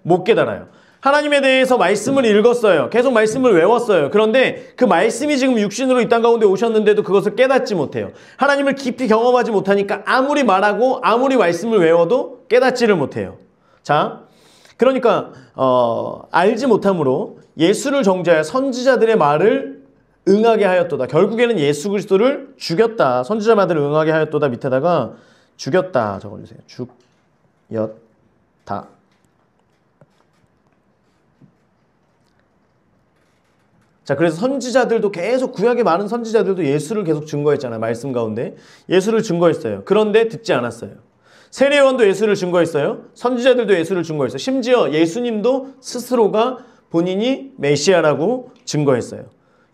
못 깨달아요. 하나님에 대해서 말씀을 읽었어요. 계속 말씀을 외웠어요. 그런데 그 말씀이 지금 육신으로 이 땅 가운데 오셨는데도 그것을 깨닫지 못해요. 하나님을 깊이 경험하지 못하니까 아무리 말하고 아무리 말씀을 외워도 깨닫지를 못해요. 자, 그러니까 알지 못함으로 예수를 정죄하여 선지자들의 말을 응하게 하였도다. 결국에는 예수 그리스도를 죽였다. 선지자 말을 응하게 하였도다. 밑에다가 죽였다 적어주세요. 죽였다. 자, 그래서 선지자들도 계속 구약의 많은 선지자들도 예수를 계속 증거했잖아요. 말씀 가운데 예수를 증거했어요. 그런데 듣지 않았어요. 세례요한도 예수를 증거했어요. 선지자들도 예수를 증거했어요. 심지어 예수님도 스스로가 본인이 메시아라고 증거했어요.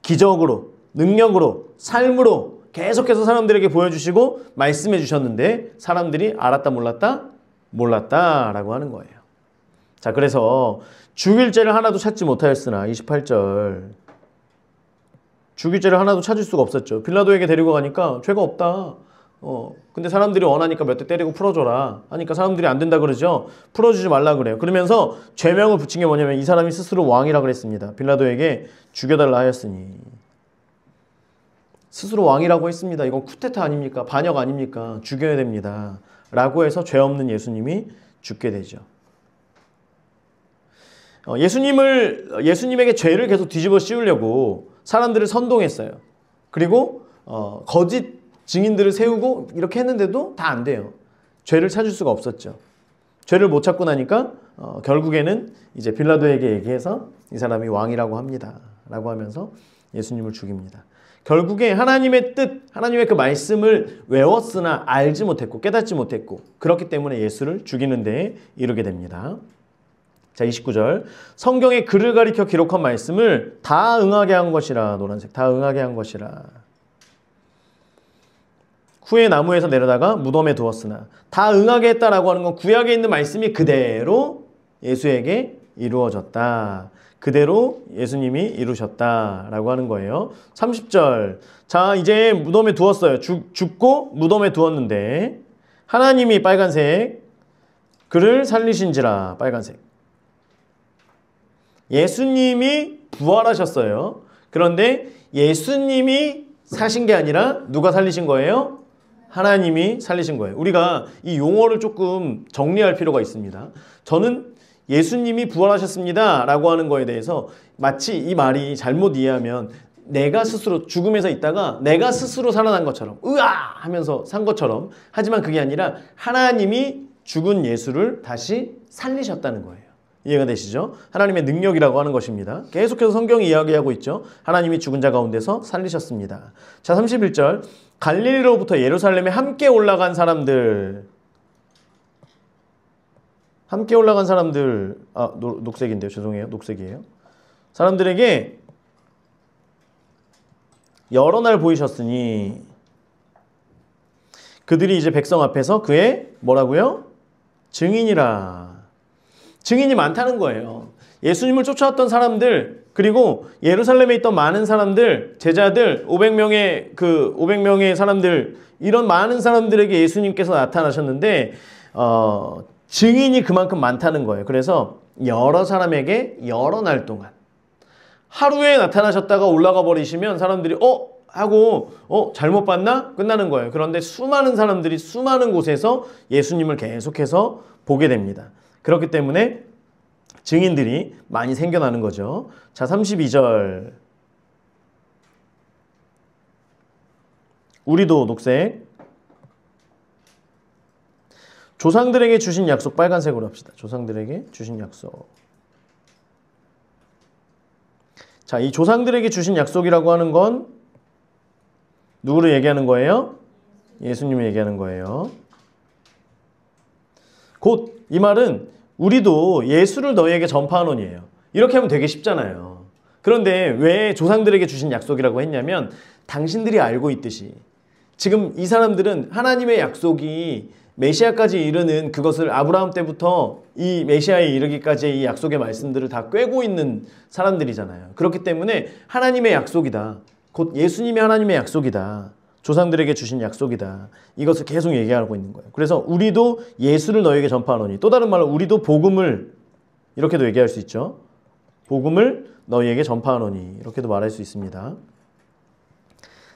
기적으로, 능력으로, 삶으로 계속해서 사람들에게 보여주시고 말씀해 주셨는데 사람들이 알았다 몰랐다? 몰랐다라고 하는 거예요. 자, 그래서 죽일 죄를 하나도 찾지 못하였으나 28절 죽일 죄를 하나도 찾을 수가 없었죠. 빌라도에게 데리고 가니까 죄가 없다. 근데 사람들이 원하니까 몇 대 때리고 풀어줘라 하니까 사람들이 안 된다 그러죠. 풀어주지 말라 그래요. 그러면서 죄명을 붙인 게 뭐냐면 이 사람이 스스로 왕이라 그랬습니다. 빌라도에게 죽여달라 하였으니. 스스로 왕이라고 했습니다. 이건 쿠데타 아닙니까? 반역 아닙니까? 죽여야 됩니다. 라고 해서 죄 없는 예수님이 죽게 되죠. 예수님에게 죄를 계속 뒤집어 씌우려고 사람들을 선동했어요. 그리고 거짓 증인들을 세우고 이렇게 했는데도 다 안 돼요. 죄를 찾을 수가 없었죠. 죄를 못 찾고 나니까 결국에는 이제 빌라도에게 얘기해서 이 사람이 왕이라고 합니다. 라고 하면서 예수님을 죽입니다. 결국에 하나님의 뜻, 하나님의 그 말씀을 외웠으나 알지 못했고 깨닫지 못했고 그렇기 때문에 예수를 죽이는 데에 이르게 됩니다. 자, 29절 성경에 그를 가리켜 기록한 말씀을 다 응하게 한 것이라. 노란색 다 응하게 한 것이라. 후에 나무에서 내려다가 무덤에 두었으나 다 응하게 했다라고 하는 건 구약에 있는 말씀이 그대로 예수에게 이루어졌다. 그대로 예수님이 이루셨다라고 하는 거예요. 30절 자, 이제 무덤에 두었어요. 죽고 무덤에 두었는데 하나님이 빨간색 그를 살리신지라. 빨간색 예수님이 부활하셨어요. 그런데 예수님이 사신 게 아니라 누가 살리신 거예요? 하나님이 살리신 거예요. 우리가 이 용어를 조금 정리할 필요가 있습니다. 저는 예수님이 부활하셨습니다 라고 하는 거에 대해서 마치 이 말이 잘못 이해하면 내가 스스로 죽음에서 있다가 내가 스스로 살아난 것처럼 으아 하면서 산 것처럼, 하지만 그게 아니라 하나님이 죽은 예수를 다시 살리셨다는 거예요. 이해가 되시죠? 하나님의 능력이라고 하는 것입니다. 계속해서 성경이 이야기하고 있죠. 하나님이 죽은 자 가운데서 살리셨습니다. 자, 31절 갈릴리로부터 예루살렘에 함께 올라간 사람들, 함께 올라간 사람들, 녹색인데요. 죄송해요. 녹색이에요. 사람들에게 여러 날 보이셨으니 그들이 이제 백성 앞에서 그의 뭐라고요? 증인이라. 증인이 많다는 거예요. 예수님을 쫓아왔던 사람들, 그리고 예루살렘에 있던 많은 사람들, 제자들, 500명의 사람들, 이런 많은 사람들에게 예수님께서 나타나셨는데 증인이 그만큼 많다는 거예요. 그래서 여러 사람에게 여러 날 동안, 하루에 나타나셨다가 올라가 버리시면 사람들이 하고 잘못 봤나? 끝나는 거예요. 그런데 수많은 사람들이 수많은 곳에서 예수님을 계속해서 보게 됩니다. 그렇기 때문에 증인들이 많이 생겨나는 거죠. 자, 32절 우리도 녹색 조상들에게 주신 약속 빨간색으로 합시다. 조상들에게 주신 약속. 자, 이 조상들에게 주신 약속이라고 하는 건 누구를 얘기하는 거예요? 예수님을 얘기하는 거예요. 곧 이 말은 우리도 예수를 너희에게 전파하노니에요. 이렇게 하면 되게 쉽잖아요. 그런데 왜 조상들에게 주신 약속이라고 했냐면 당신들이 알고 있듯이 지금 이 사람들은 하나님의 약속이 메시아까지 이르는 그것을 아브라함 때부터 이 메시아에 이르기까지의 이 약속의 말씀들을 다 꿰고 있는 사람들이잖아요. 그렇기 때문에 하나님의 약속이다. 곧 예수님이 하나님의 약속이다. 조상들에게 주신 약속이다. 이것을 계속 얘기하고 있는 거예요. 그래서 우리도 예수를 너에게 전파하노니, 또 다른 말로 우리도 복음을 이렇게도 얘기할 수 있죠. 복음을 너희에게 전파하노니 이렇게도 말할 수 있습니다.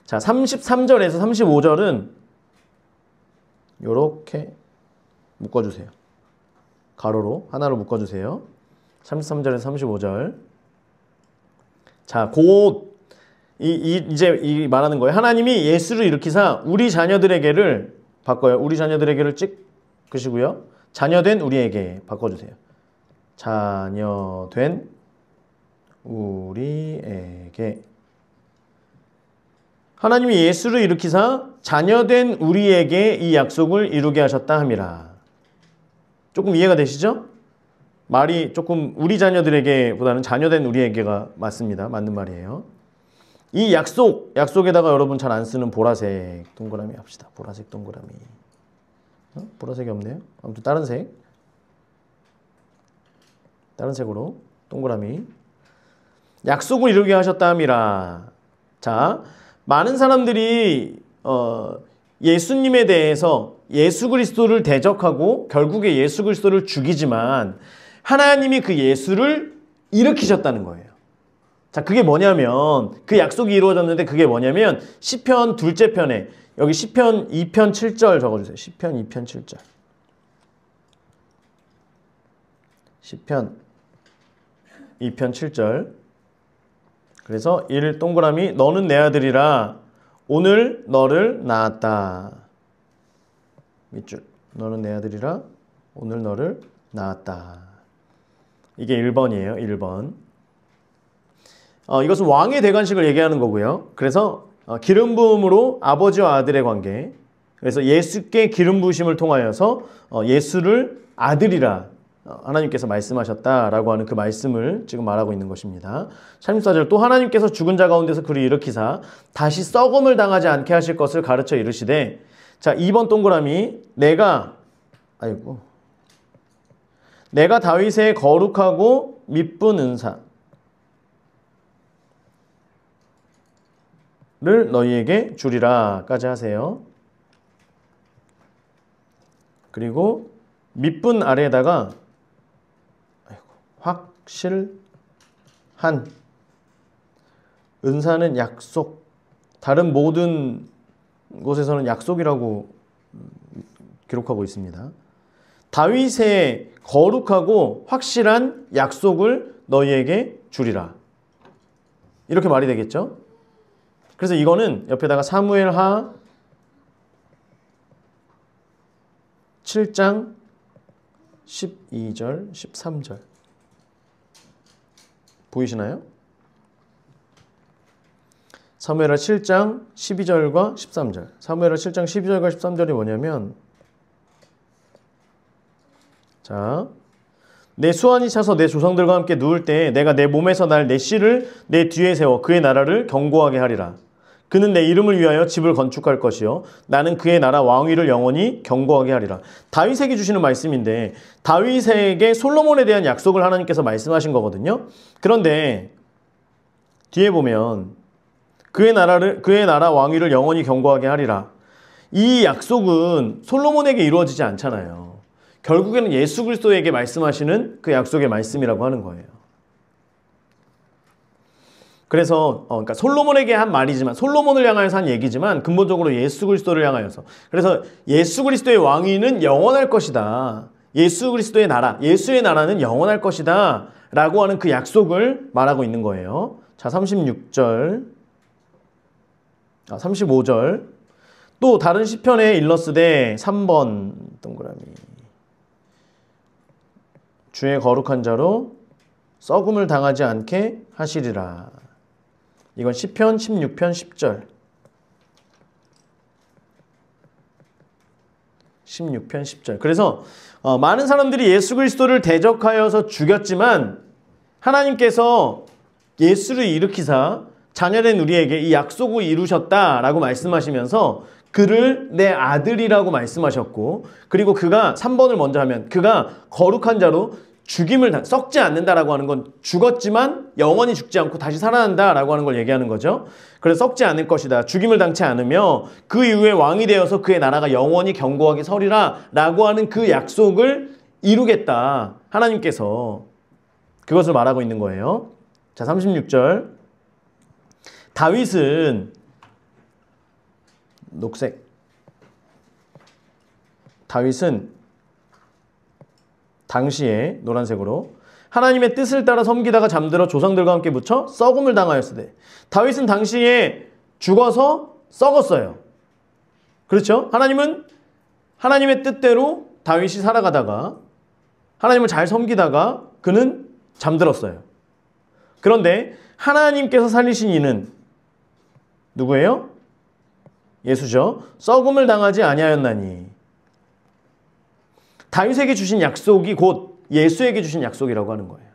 자, 33절에서 35절은 이렇게 묶어주세요. 가로로 하나로 묶어주세요. 33절에서 35절. 자, 곧 이제 이 말하는 거예요. 하나님이 예수를 일으키사 우리 자녀들에게를 바꿔요. 우리 자녀들에게를 찍으시고요. 자녀된 우리에게 바꿔주세요. 자녀된 우리에게. 하나님이 예수를 일으키사 자녀된 우리에게 이 약속을 이루게 하셨다 함이라. 조금 이해가 되시죠? 말이 조금 우리 자녀들에게 보다는 자녀된 우리에게가 맞습니다. 맞는 말이에요. 이 약속에다가 여러분 잘 안 쓰는 보라색 동그라미 합시다. 보라색 동그라미. 보라색이 없네요. 아무튼 다른 색. 다른 색으로 동그라미. 약속을 이루게 하셨다 함이라. 자, 많은 사람들이 예수님에 대해서 예수 그리스도를 대적하고 결국에 예수 그리스도를 죽이지만 하나님이 그 예수를 일으키셨다는 거예요. 자, 그게 뭐냐면 그 약속이 이루어졌는데 그게 뭐냐면 시편 둘째 편에 여기 시편 2편 7절 적어주세요. 시편 2편 7절. 시편 2편 7절. 그래서 1 동그라미 너는 내 아들이라 오늘 너를 낳았다. 밑줄. 너는 내 아들이라 오늘 너를 낳았다. 이게 1번이에요. 1번. 이것은 왕의 대관식을 얘기하는 거고요. 그래서 기름 부음으로 아버지와 아들의 관계. 그래서 예수께 기름 부으심을 통하여서 예수를 아들이라 하나님께서 말씀하셨다라고 하는 그 말씀을 지금 말하고 있는 것입니다. 34절 또 하나님께서 죽은 자 가운데서 그를 일으키사 다시 썩음을 당하지 않게 하실 것을 가르쳐 이르시되. 자, 2번 동그라미 내가 다윗의 거룩하고 미쁜 은사를 너희에게 주리라까지 하세요. 그리고 미쁜 아래에다가 확실한. 은사는 약속. 다른 모든 곳에서는 약속이라고 기록하고 있습니다. 다윗의 거룩하고 확실한 약속을 너희에게 주리라. 이렇게 말이 되겠죠? 그래서 이거는 옆에다가 사무엘하 7장 12절, 13절 보이시나요? 사무엘하 7장 12절과 13절. 사무엘하 7장 12절과 13절이 뭐냐면 자, 내 수완이 차서 내 조상들과 함께 누울 때 내가 내 몸에서 날 내 씨를 내 뒤에 세워 그의 나라를 견고하게 하리라. 그는 내 이름을 위하여 집을 건축할 것이요 나는 그의 나라 왕위를 영원히 견고하게 하리라. 다윗에게 주시는 말씀인데 다윗에게 솔로몬에 대한 약속을 하나님께서 말씀하신 거거든요. 그런데 뒤에 보면 그의 나라 왕위를 영원히 견고하게 하리라. 이 약속은 솔로몬에게 이루어지지 않잖아요. 결국에는 예수 그리스도에게 말씀하시는 그 약속의 말씀이라고 하는 거예요. 그래서 그러니까 솔로몬에게 한 말이지만 솔로몬을 향하여서 한 얘기지만 근본적으로 예수 그리스도를 향하여서. 그래서 예수 그리스도의 왕위는 영원할 것이다. 예수 그리스도의 나라, 예수의 나라는 영원할 것이다 라고 하는 그 약속을 말하고 있는 거예요. 자, 35절 또 다른 시편에 일러스되 3번 동그라미 주의 거룩한 자로 썩음을 당하지 않게 하시리라. 이건 시편 16편 10절. 16편 10절. 그래서 많은 사람들이 예수 그리스도를 대적하여서 죽였지만 하나님께서 예수를 일으키사 자녀된 우리에게 이 약속을 이루셨다라고 말씀하시면서 그를 내 아들이라고 말씀하셨고 그리고 그가 3번을 먼저 하면 그가 거룩한 자로 죽임을 썩지 않는다라고 하는 건 죽었지만 영원히 죽지 않고 다시 살아난다라고 하는 걸 얘기하는 거죠. 그래서 썩지 않을 것이다. 죽임을 당치 않으며 그 이후에 왕이 되어서 그의 나라가 영원히 견고하게 서리라 라고 하는 그 약속을 이루겠다. 하나님께서. 그것을 말하고 있는 거예요. 자, 36절. 다윗은 녹색. 다윗은 당시에 노란색으로 하나님의 뜻을 따라 섬기다가 잠들어 조상들과 함께 묻혀 썩음을 당하였으되 다윗은 당시에 죽어서 썩었어요. 그렇죠? 하나님은 하나님의 뜻대로 다윗이 살아가다가 하나님을 잘 섬기다가 그는 잠들었어요. 그런데 하나님께서 살리신 이는 누구예요? 예수죠. 썩음을 당하지 아니하였나니. 다윗에게 주신 약속이 곧 예수에게 주신 약속이라고 하는 거예요.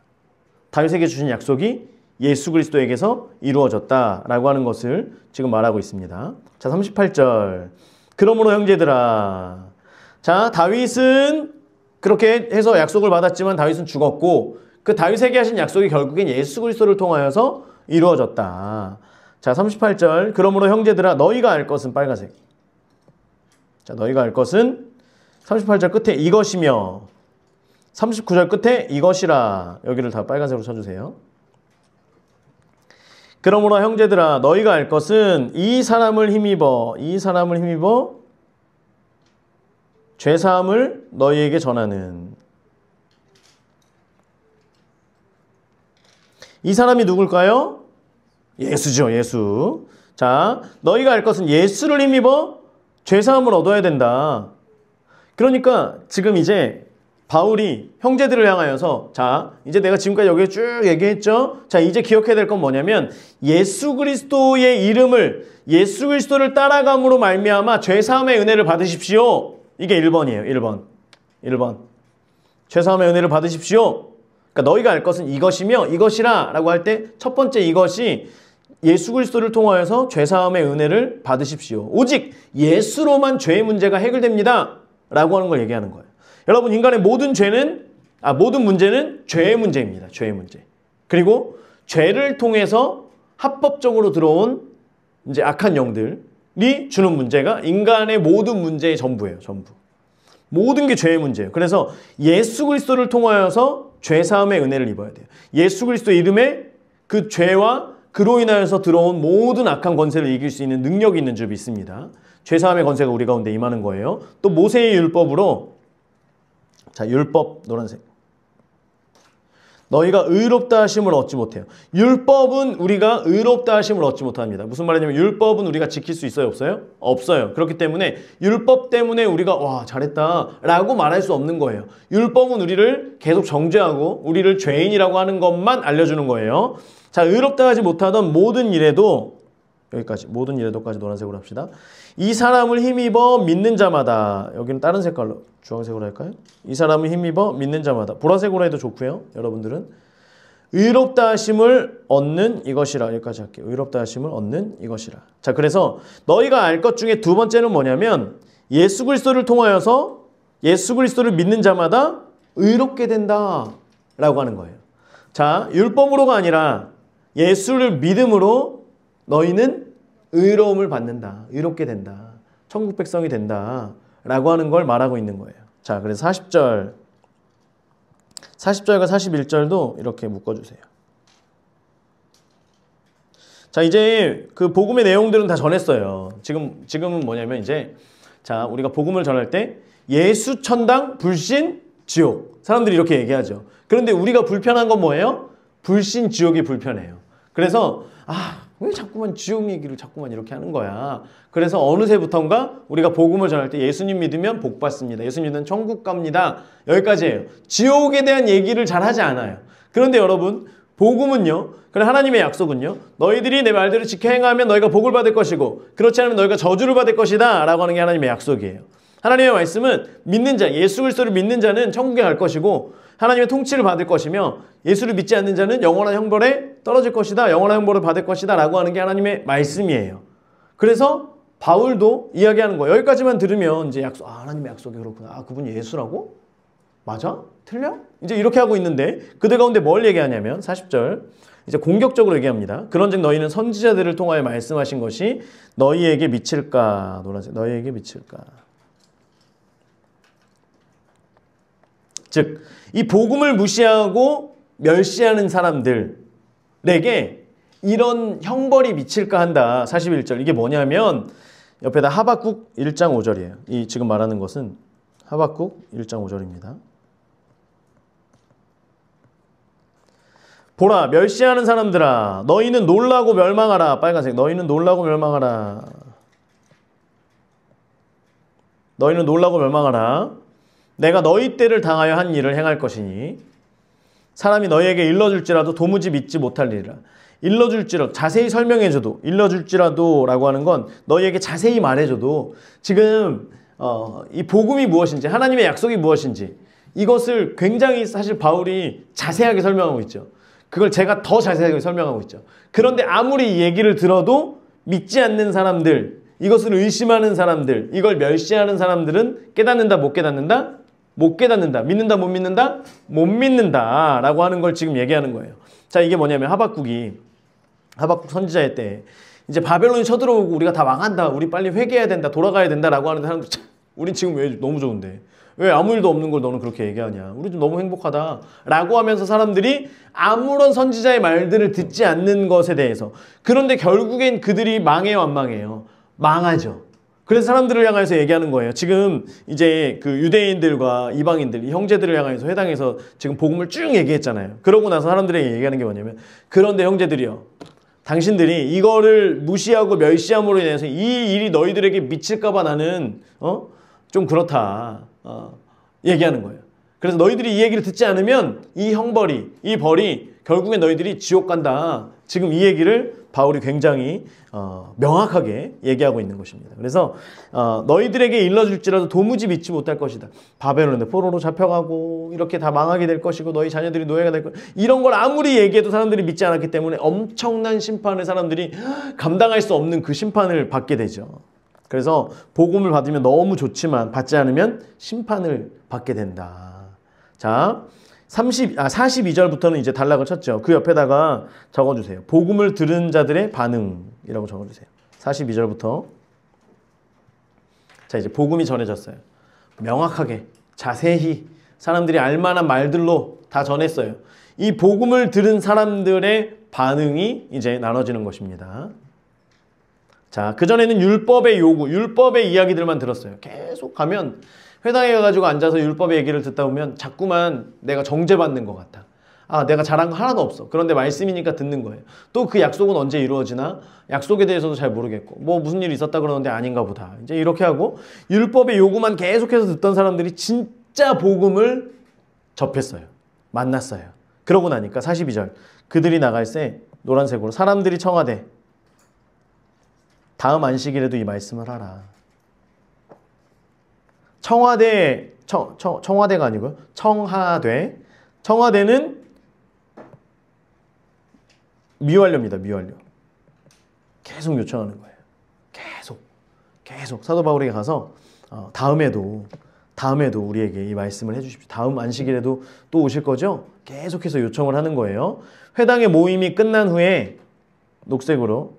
다윗에게 주신 약속이 예수 그리스도에게서 이루어졌다라고 하는 것을 지금 말하고 있습니다. 자, 38절. 그러므로 형제들아. 자, 다윗은 그렇게 해서 약속을 받았지만 다윗은 죽었고 그 다윗에게 하신 약속이 결국엔 예수 그리스도를 통하여서 이루어졌다. 자, 38절. 그러므로 형제들아 너희가 알 것은 빨간색. 자, 너희가 알 것은 38절 끝에 이것이며 39절 끝에 이것이라. 여기를 다 빨간색으로 쳐주세요. 그러므로 형제들아 너희가 알 것은 이 사람을 힘입어 죄사함을 너희에게 전하는. 이 사람이 누굴까요? 예수죠. 예수. 자, 너희가 알 것은 예수를 힘입어 죄사함을 얻어야 된다. 그러니까 지금 이제 바울이 형제들을 향하여서 자, 이제 내가 지금까지 여기에 쭉 얘기했죠. 자, 이제 기억해야 될 건 뭐냐면 예수 그리스도의 이름을 예수 그리스도를 따라감으로 말미암아 죄사함의 은혜를 받으십시오. 이게 1번이에요. 1번. 죄사함의 은혜를 받으십시오. 그러니까 너희가 알 것은 이것이며 이것이라 라고 할 때 첫 번째 이것이 예수 그리스도를 통하여서 죄사함의 은혜를 받으십시오. 오직 예수로만 죄의 문제가 해결됩니다. 라고 하는 걸 얘기하는 거예요. 여러분, 인간의 모든 문제는 죄의 문제입니다. 죄의 문제. 그리고 죄를 통해서 합법적으로 들어온 이제 악한 영들이 주는 문제가 인간의 모든 문제의 전부예요. 전부. 모든 게 죄의 문제예요. 그래서 예수 그리스도를 통하여서 죄사함의 은혜를 입어야 돼요. 예수 그리스도 이름에 그 죄와 그로 인하여서 들어온 모든 악한 권세를 이길 수 있는 능력이 있는 줄 믿습니다. 죄사함의 권세가 우리 가운데 임하는 거예요. 또 모세의 율법으로 자, 율법 노란색. 너희가 의롭다 하심을 얻지 못해요. 율법은 우리가 의롭다 하심을 얻지 못합니다. 무슨 말이냐면 율법은 우리가 지킬 수 있어요? 없어요? 없어요. 그렇기 때문에 율법 때문에 우리가 와 잘했다 라고 말할 수 없는 거예요. 율법은 우리를 계속 정죄하고 우리를 죄인이라고 하는 것만 알려주는 거예요. 자, 의롭다 하지 못하던 모든 일에도 여기까지 모든 일에도까지 노란색으로 합시다. 이 사람을 힘입어 믿는 자마다 여기는 다른 색깔로 주황색으로 할까요? 이 사람을 힘입어 믿는 자마다 보라색으로 해도 좋고요. 여러분들은 의롭다 하심을 얻는 이것이라 여기까지 할게요. 의롭다 하심을 얻는 이것이라. 자, 그래서 너희가 알 것 중에 두 번째는 뭐냐면 예수 그리스도를 통하여서 예수 그리스도를 믿는 자마다 의롭게 된다 라고 하는 거예요. 자, 율법으로가 아니라 예수를 믿음으로 너희는 의로움을 받는다. 의롭게 된다. 천국 백성이 된다. 라고 하는 걸 말하고 있는 거예요. 자, 그래서 40절과 41절도 이렇게 묶어주세요. 자, 이제 그 복음의 내용들은 다 전했어요. 지금은 뭐냐면 이제 자, 우리가 복음을 전할 때 예수 천당 불신 지옥. 사람들이 이렇게 얘기하죠. 그런데 우리가 불편한 건 뭐예요? 불신 지옥이 불편해요. 그래서 왜 자꾸만 지옥 얘기를 자꾸만 이렇게 하는 거야. 그래서 어느새부턴가 우리가 복음을 전할 때 예수님 믿으면 복 받습니다. 예수님 믿으면 천국 갑니다. 여기까지예요. 지옥에 대한 얘기를 잘 하지 않아요. 그런데 여러분, 복음은요. 그래 하나님의 약속은요. 너희들이 내 말대로 지켜 행하면 너희가 복을 받을 것이고 그렇지 않으면 너희가 저주를 받을 것이다. 라고 하는 게 하나님의 약속이에요. 하나님의 말씀은 믿는 자, 예수 그리스도를 믿는 자는 천국에 갈 것이고 하나님의 통치를 받을 것이며 예수를 믿지 않는 자는 영원한 형벌에 떨어질 것이다. 영원한 형벌을 받을 것이다. 라고 하는 게 하나님의 말씀이에요. 그래서 바울도 이야기하는 거예요. 여기까지만 들으면 이제 하나님의 약속이 그렇구나. 그분이 예수라고? 맞아? 틀려? 이제 이렇게 하고 있는데 그들 가운데 뭘 얘기하냐면 40절 이제 공격적으로 얘기합니다. 그런즉 너희는 선지자들을 통하여 말씀하신 것이 너희에게 미칠까? 노란색. 너희에게 미칠까? 즉 이 복음을 무시하고 멸시하는 사람들에게 이런 형벌이 미칠까 한다. 41절. 이게 뭐냐면 옆에다 하박국 1장 5절이에요. 이 지금 말하는 것은 하박국 1장 5절입니다. 보라, 멸시하는 사람들아, 너희는 놀라고 멸망하라. 빨간색. 너희는 놀라고 멸망하라. 너희는 놀라고 멸망하라. 내가 너희 때를 당하여 한 일을 행할 것이니 사람이 너희에게 일러줄지라도 도무지 믿지 못할 일이라. 일러줄지라도, 자세히 설명해줘도, 일러줄지라도 라고 하는 건 너희에게 자세히 말해줘도 지금 이 복음이 무엇인지, 하나님의 약속이 무엇인지 이것을 굉장히 사실 바울이 자세하게 설명하고 있죠. 그걸 제가 더 자세하게 설명하고 있죠. 그런데 아무리 이 얘기를 들어도 믿지 않는 사람들, 이것을 의심하는 사람들, 이걸 멸시하는 사람들은 깨닫는다, 못 깨닫는다? 못 깨닫는다. 믿는다, 못 믿는다? 못 믿는다 라고 하는 걸 지금 얘기하는 거예요. 자, 이게 뭐냐면 하박국 선지자의 때 이제 바벨론이 쳐들어오고 우리가 다 망한다, 우리 빨리 회개해야 된다, 돌아가야 된다 라고 하는 사람들, 우린 지금 왜 너무 좋은데 왜 아무 일도 없는 걸 너는 그렇게 얘기하냐, 우리 좀 너무 행복하다 라고 하면서 사람들이 아무런 선지자의 말들을 듣지 않는 것에 대해서, 그런데 결국엔 그들이 망해요, 안 망해요? 망하죠. 그래서 사람들을 향해서 얘기하는 거예요. 지금 이제 그 유대인들과 이방인들, 이 형제들을 향해서 회당에서 지금 복음을 쭉 얘기했잖아요. 그러고 나서 사람들에게 얘기하는 게 뭐냐면, 그런데 형제들이요, 당신들이 이거를 무시하고 멸시함으로 인해서 이 일이 너희들에게 미칠까 봐 나는 좀 그렇다 얘기하는 거예요. 그래서 너희들이 이 얘기를 듣지 않으면 이 형벌이, 이 벌이 결국에 너희들이 지옥 간다. 지금 이 얘기를 바울이 굉장히 명확하게 얘기하고 있는 것입니다. 그래서 너희들에게 일러줄지라도 도무지 믿지 못할 것이다. 바벨론의 포로로 잡혀가고 이렇게 다 망하게 될 것이고 너희 자녀들이 노예가 될 것, 이런 걸 아무리 얘기해도 사람들이 믿지 않았기 때문에 엄청난 심판을 사람들이 감당할 수 없는 그 심판을 받게 되죠. 그래서 복음을 받으면 너무 좋지만 받지 않으면 심판을 받게 된다. 자, 42절부터는 이제 단락을 쳤죠. 그 옆에다가 적어주세요. 복음을 들은 자들의 반응이라고 적어주세요. 42절부터. 자, 이제 복음이 전해졌어요. 명확하게, 자세히 사람들이 알만한 말들로 다 전했어요. 이 복음을 들은 사람들의 반응이 이제 나눠지는 것입니다. 자, 그전에는 율법의 요구, 율법의 이야기들만 들었어요. 계속 가면 회당에 가가지고 앉아서 율법의 얘기를 듣다 보면 자꾸만 내가 정죄받는 것 같아. 아, 내가 잘한 거 하나도 없어. 그런데 말씀이니까 듣는 거예요. 또 그 약속은 언제 이루어지나? 약속에 대해서도 잘 모르겠고, 뭐 무슨 일이 있었다 그러는데 아닌가 보다. 이제 이렇게 하고 율법의 요구만 계속해서 듣던 사람들이 진짜 복음을 접했어요. 만났어요. 그러고 나니까 42절. 그들이 나갈새 노란색으로 사람들이 청하되 다음 안식일에도 이 말씀을 하라. 청와대가 아니고요. 청와대는 미완료입니다. 미완료. 계속 요청하는 거예요. 계속 사도 바울에게 가서 다음에도 우리에게 이 말씀을 해주십시오. 다음 안식일에도 또 오실 거죠? 계속해서 요청을 하는 거예요. 회당의 모임이 끝난 후에 녹색으로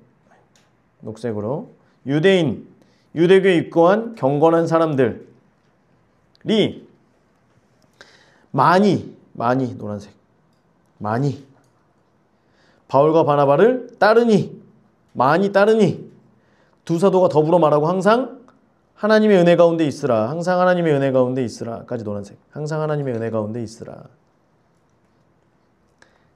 유대교에 입고한 경건한 사람들이 많이 노란색 많이 바울과 바나바를 많이 따르니 두 사도가 더불어 말하고 항상 하나님의 은혜 가운데 있으라. 항상 하나님의 은혜 가운데 있으라. 까지 노란색. 항상 하나님의 은혜 가운데 있으라.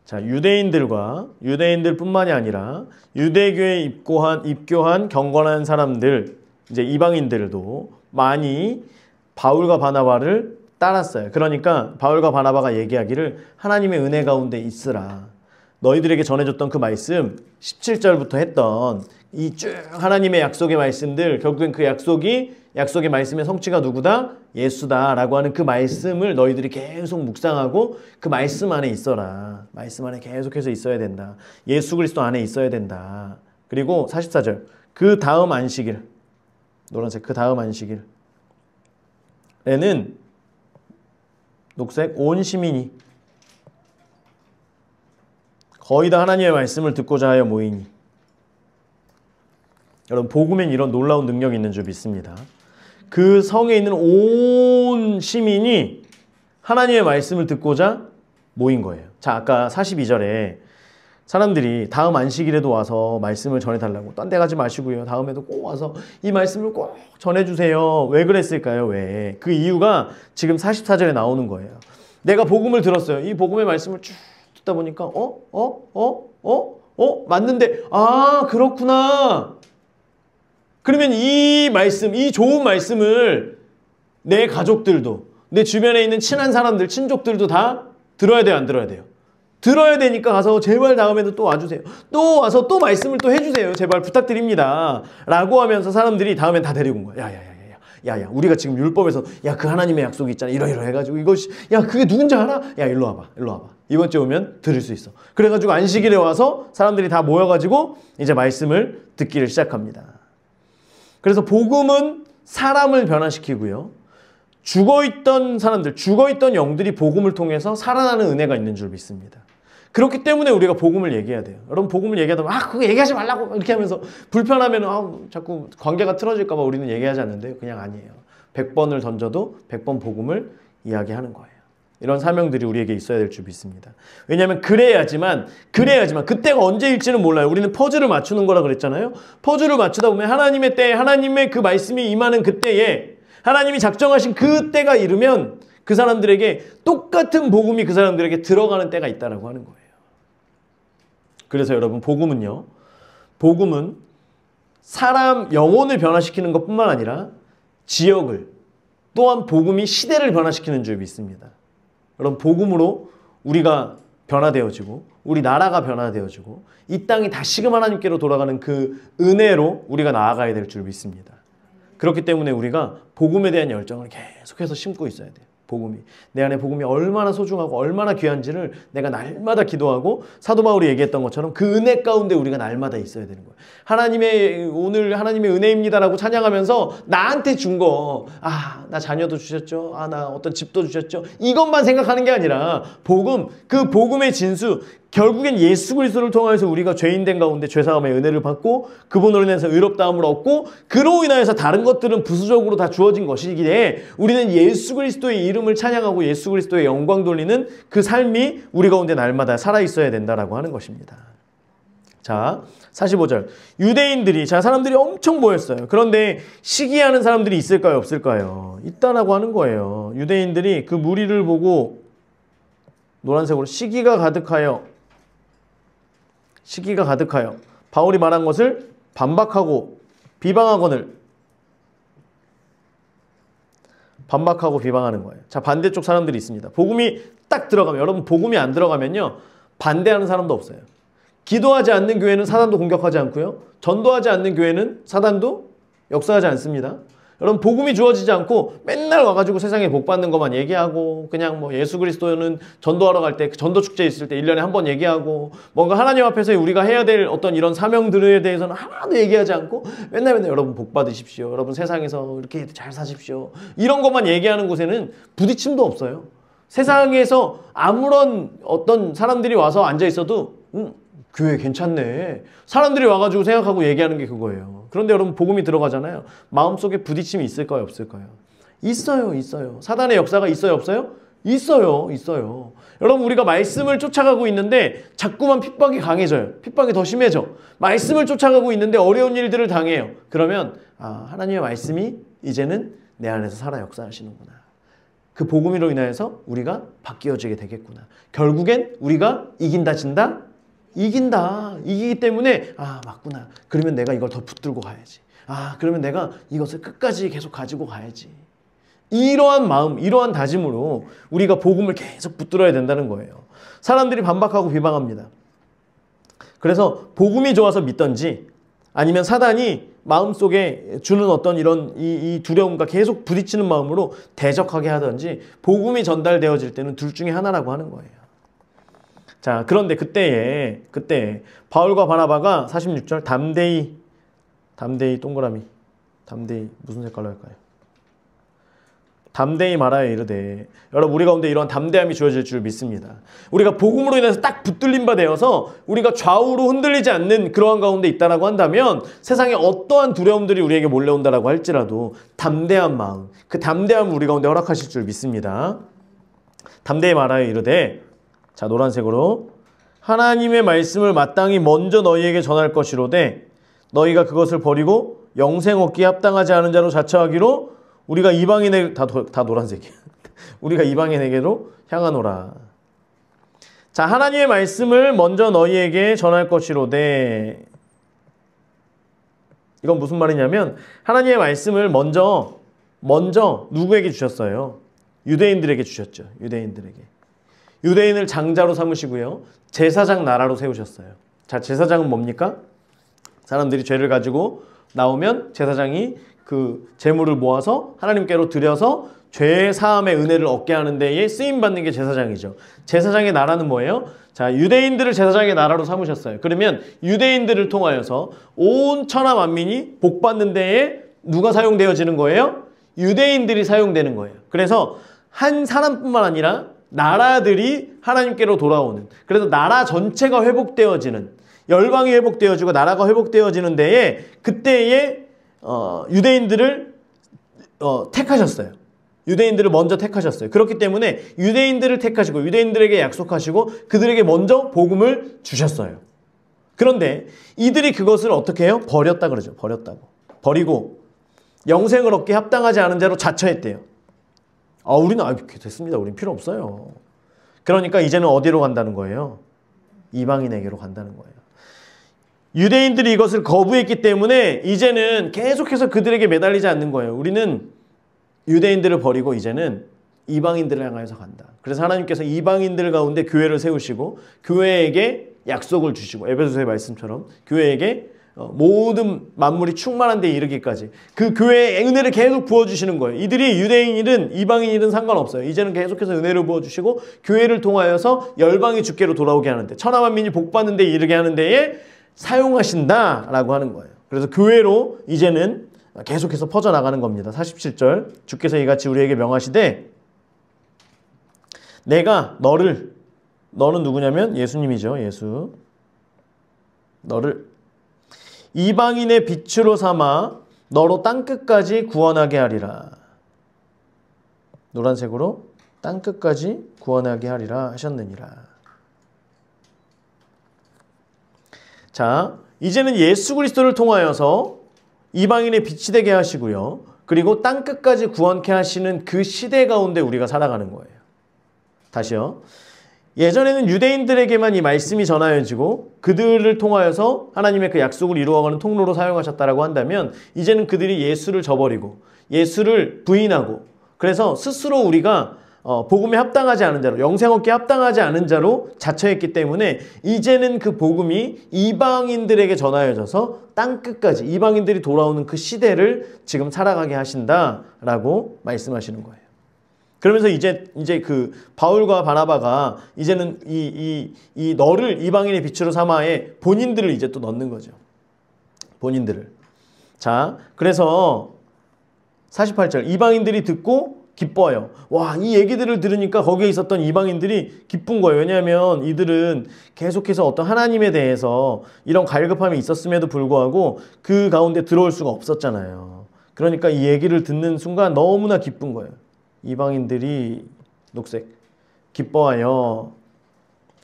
자, 유대인들뿐만이 아니라 유대교에 입교한 경건한 사람들, 이제 이방인들도 많이 바울과 바나바를 따랐어요. 그러니까 바울과 바나바가 얘기하기를 하나님의 은혜 가운데 있으라. 너희들에게 전해줬던 그 말씀, 17절부터 했던 이 쭉 하나님의 약속의 말씀들, 결국엔 그 약속의 말씀의 성취가 누구다? 예수다라고 하는 그 말씀을 너희들이 계속 묵상하고 그 말씀 안에 있어라. 말씀 안에 계속해서 있어야 된다. 예수 그리스도 안에 있어야 된다. 그리고 44절. 그 다음 안식일, 노란색, 그 다음 안식일에는 녹색, 온 시민이 거의 다 하나님의 말씀을 듣고자 하여 모이니. 여러분, 복음엔 이런 놀라운 능력이 있는 줄 믿습니다. 그 성에 있는 온 시민이 하나님의 말씀을 듣고자 모인 거예요. 자, 아까 42절에 사람들이 다음 안식일에도 와서 말씀을 전해달라고 딴 데 가지 마시고요. 다음에도 꼭 와서 이 말씀을 꼭 전해주세요. 왜 그랬을까요? 왜? 그 이유가 지금 44절에 나오는 거예요. 내가 복음을 들었어요. 이 복음의 말씀을 쭉 듣다 보니까 맞는데 아 그렇구나. 그러면 이 말씀, 이 좋은 말씀을 내 가족들도 내 주변에 있는 친한 사람들, 친족들도 다 들어야 돼요? 안 들어야 돼요? 들어야 되니까 가서 제발 다음에도 또 와주세요. 또 와서 또 말씀을 또 해주세요. 제발 부탁드립니다. 라고 하면서 사람들이 다음엔 다 데리고 온 거야. 야야 우리가 지금 율법에서 야 그 하나님의 약속이 있잖아. 이러이러 해가지고 이것이 야 그게 누군지 알아? 야 일로 와봐. 이번 주에 오면 들을 수 있어. 그래가지고 안식일에 와서 사람들이 다 모여가지고 이제 말씀을 듣기를 시작합니다. 그래서 복음은 사람을 변화시키고요. 죽어있던 사람들, 죽어있던 영들이 복음을 통해서 살아나는 은혜가 있는 줄 믿습니다. 그렇기 때문에 우리가 복음을 얘기해야 돼요. 여러분 복음을 얘기하다 보면 그거 얘기하지 말라고 이렇게 하면서 불편하면 자꾸 관계가 틀어질까 봐 우리는 얘기하지 않는데요. 그냥 아니에요. 100번을 던져도 100번 복음을 이야기하는 거예요. 이런 사명들이 우리에게 있어야 될 줄 믿습니다. 왜냐하면 그래야지만 그때가 언제일지는 몰라요. 우리는 퍼즐을 맞추는 거라 그랬잖아요. 퍼즐을 맞추다 보면 하나님의 때에 하나님의 그 말씀이 임하는 그때에 하나님이 작정하신 그 때가 이르면 그 사람들에게 똑같은 복음이 그 사람들에게 들어가는 때가 있다라고 하는 거예요. 그래서 여러분 복음은 사람 영혼을 변화시키는 것뿐만 아니라 지역을 또한 복음이 시대를 변화시키는 줄 믿습니다. 여러분 복음으로 우리가 변화되어지고 우리 나라가 변화되어지고 이 땅이 다시금 하나님께로 돌아가는 그 은혜로 우리가 나아가야 될 줄 믿습니다. 그렇기 때문에 우리가 복음에 대한 열정을 계속해서 심고 있어야 돼요. 복음이. 내 안에 복음이 얼마나 소중하고 얼마나 귀한지를 내가 날마다 기도하고 사도 바울이 얘기했던 것처럼 그 은혜 가운데 우리가 날마다 있어야 되는 거예요. 오늘 하나님의 은혜입니다라고 찬양하면서 나한테 준 거, 나 자녀도 주셨죠. 나 어떤 집도 주셨죠. 이것만 생각하는 게 아니라 그 복음의 진수, 결국엔 예수 그리스도를 통해서 우리가 죄인된 가운데 죄사함의 은혜를 받고 그분으로 인해서 의롭다함을 얻고 그로 인하여서 다른 것들은 부수적으로 다 주어진 것이기에 우리는 예수 그리스도의 이름을 찬양하고 예수 그리스도의 영광 돌리는 그 삶이 우리 가운데 날마다 살아있어야 된다라고 하는 것입니다. 자, 45절. 유대인들이, 사람들이 엄청 모였어요. 그런데 시기하는 사람들이 있을까요? 없을까요? 있다라고 하는 거예요. 유대인들이 그 무리를 보고 노란색으로 시기가 가득하여 바울이 말한 것을 반박하고 비방하는 거예요. 자, 반대쪽 사람들이 있습니다. 복음이 딱 들어가면, 여러분 복음이 안 들어가면요 반대하는 사람도 없어요. 기도하지 않는 교회는 사단도 공격하지 않고요. 전도하지 않는 교회는 사단도 역사하지 않습니다. 여러분 복음이 주어지지 않고 맨날 와가지고 세상에 복 받는 것만 얘기하고 그냥 뭐 예수 그리스도는 전도하러 갈 때 전도 축제 있을 때 1년에 한 번 얘기하고 뭔가 하나님 앞에서 우리가 해야 될 어떤 이런 사명들에 대해서는 하나도 얘기하지 않고 맨날 여러분 복 받으십시오. 여러분 세상에서 이렇게 잘 사십시오. 이런 것만 얘기하는 곳에는 부딪힘도 없어요. 세상에서 아무런 어떤 사람들이 와서 앉아 있어도 교회 괜찮네. 사람들이 와가지고 생각하고 얘기하는 게 그거예요. 그런데 여러분 복음이 들어가잖아요. 마음속에 부딪힘이 있을까요? 없을까요? 있어요. 사단의 역사가 있어요? 없어요? 있어요. 여러분 우리가 말씀을 쫓아가고 있는데 자꾸만 핍박이 강해져요. 핍박이 더 심해져. 말씀을 쫓아가고 있는데 어려운 일들을 당해요. 그러면 하나님의 말씀이 이제는 내 안에서 살아 역사하시는구나. 그 복음으로 인하여서 우리가 바뀌어지게 되겠구나. 결국엔 우리가 이긴다 진다? 이긴다. 이기기 때문에 맞구나. 그러면 내가 이걸 더 붙들고 가야지. 그러면 내가 이것을 끝까지 계속 가지고 가야지. 이러한 마음, 이러한 다짐으로 우리가 복음을 계속 붙들어야 된다는 거예요. 사람들이 반박하고 비방합니다. 그래서 복음이 좋아서 믿던지 아니면 사단이 마음속에 주는 어떤 이런 이 두려움과 계속 부딪히는 마음으로 대적하게 하든지 복음이 전달되어질 때는 둘 중에 하나라고 하는 거예요. 자, 그런데 그때에 바울과 바나바가 46절 담대히 동그라미 담대히 무슨 색깔로 할까요? 담대히 말하여 이르되. 여러분 우리 가운데 이런 담대함이 주어질 줄 믿습니다. 우리가 복음으로 인해서 딱 붙들림 바 되어서 우리가 좌우로 흔들리지 않는 그러한 가운데 있다라고 한다면 세상에 어떠한 두려움들이 우리에게 몰려온다라고 할지라도 담대한 마음, 그 담대함을 우리 가운데 허락하실 줄 믿습니다. 담대히 말하여 이르되 자, 노란색으로 하나님의 말씀을 마땅히 먼저 너희에게 전할 것이로되 너희가 그것을 버리고 영생 얻기에 합당하지 않은 자로 자처하기로 우리가 이방인에게 다 노란색이야. 우리가 이방인에게로 향하노라. 자, 하나님의 말씀을 먼저 너희에게 전할 것이로되 이건 무슨 말이냐면 하나님의 말씀을 먼저 누구에게 주셨어요? 유대인들에게 주셨죠. 유대인을 장자로 삼으시고요. 제사장 나라로 세우셨어요. 자, 제사장은 뭡니까? 사람들이 죄를 가지고 나오면 제사장이 그 제물을 모아서 하나님께로 드려서 죄 사함의 은혜를 얻게 하는 데에 쓰임받는 게 제사장이죠. 제사장의 나라는 뭐예요? 자, 유대인들을 제사장의 나라로 삼으셨어요. 그러면 유대인들을 통하여서 온 천하 만민이 복받는 데에 누가 사용되어지는 거예요? 유대인들이 사용되는 거예요. 그래서 한 사람뿐만 아니라 나라들이 하나님께로 돌아오는, 그래서 나라 전체가 회복되어지는, 열방이 회복되어지고 나라가 회복되어지는 데에 그때에 유대인들을 택하셨어요. 유대인들을 먼저 택하셨어요. 그렇기 때문에 유대인들을 택하시고 유대인들에게 약속하시고 그들에게 먼저 복음을 주셨어요. 그런데 이들이 그것을 어떻게 해요? 버렸다 그러죠. 버리고 영생을 얻기에 합당하지 않은 자로 자처했대요. 우리는 됐습니다. 우린 필요 없어요. 그러니까 이제는 어디로 간다는 거예요? 이방인에게로 간다는 거예요. 유대인들이 이것을 거부했기 때문에 이제는 계속해서 그들에게 매달리지 않는 거예요. 우리는 유대인들을 버리고 이제는 이방인들을 향하여서 간다. 그래서 하나님께서 이방인들 가운데 교회를 세우시고 교회에게 약속을 주시고 에베소서의 말씀처럼 교회에게 모든 만물이 충만한 데 이르기까지 그 교회의 은혜를 계속 부어주시는 거예요. 이들이 유대인이든 이방인이든 상관없어요. 이제는 계속해서 은혜를 부어주시고 교회를 통하여서 열방이 주께로 돌아오게 하는데 천하만민이 복받는 데 이르게 하는 데에 사용하신다라고 하는 거예요. 그래서 교회로 이제는 계속해서 퍼져나가는 겁니다. 47절 주께서 이같이 우리에게 명하시되 내가 너는 누구냐면 예수님이죠. 예수. 너를 이방인의 빛으로 삼아 너로 땅끝까지 구원하게 하리라. 노란색으로 땅끝까지 구원하게 하리라 하셨느니라. 자, 이제는 예수 그리스도를 통하여서 이방인의 빛이 되게 하시고요. 그리고 땅끝까지 구원케 하시는 그 시대 가운데 우리가 살아가는 거예요. 다시요. 예전에는 유대인들에게만 이 말씀이 전하여지고 그들을 통하여서 하나님의 그 약속을 이루어가는 통로로 사용하셨다라고 한다면 이제는 그들이 예수를 저버리고 예수를 부인하고 그래서 스스로 우리가 복음에 합당하지 않은 자로 영생 얻기에 합당하지 않은 자로 자처했기 때문에 이제는 그 복음이 이방인들에게 전하여져서 땅끝까지 이방인들이 돌아오는 그 시대를 지금 살아가게 하신다라고 말씀하시는 거예요. 그러면서 이제 그 바울과 바나바가 이제는 이 너를 이방인의 빛으로 삼아에 본인들을 이제 또 넣는 거죠. 본인들을. 자, 그래서 48절 이방인들이 듣고 기뻐요. 와, 이 얘기들을 들으니까 거기에 있었던 이방인들이 기쁜 거예요. 왜냐하면 이들은 계속해서 어떤 하나님에 대해서 이런 갈급함이 있었음에도 불구하고 그 가운데 들어올 수가 없었잖아요. 그러니까 이 얘기를 듣는 순간 너무나 기쁜 거예요. 이방인들이 녹색 기뻐하여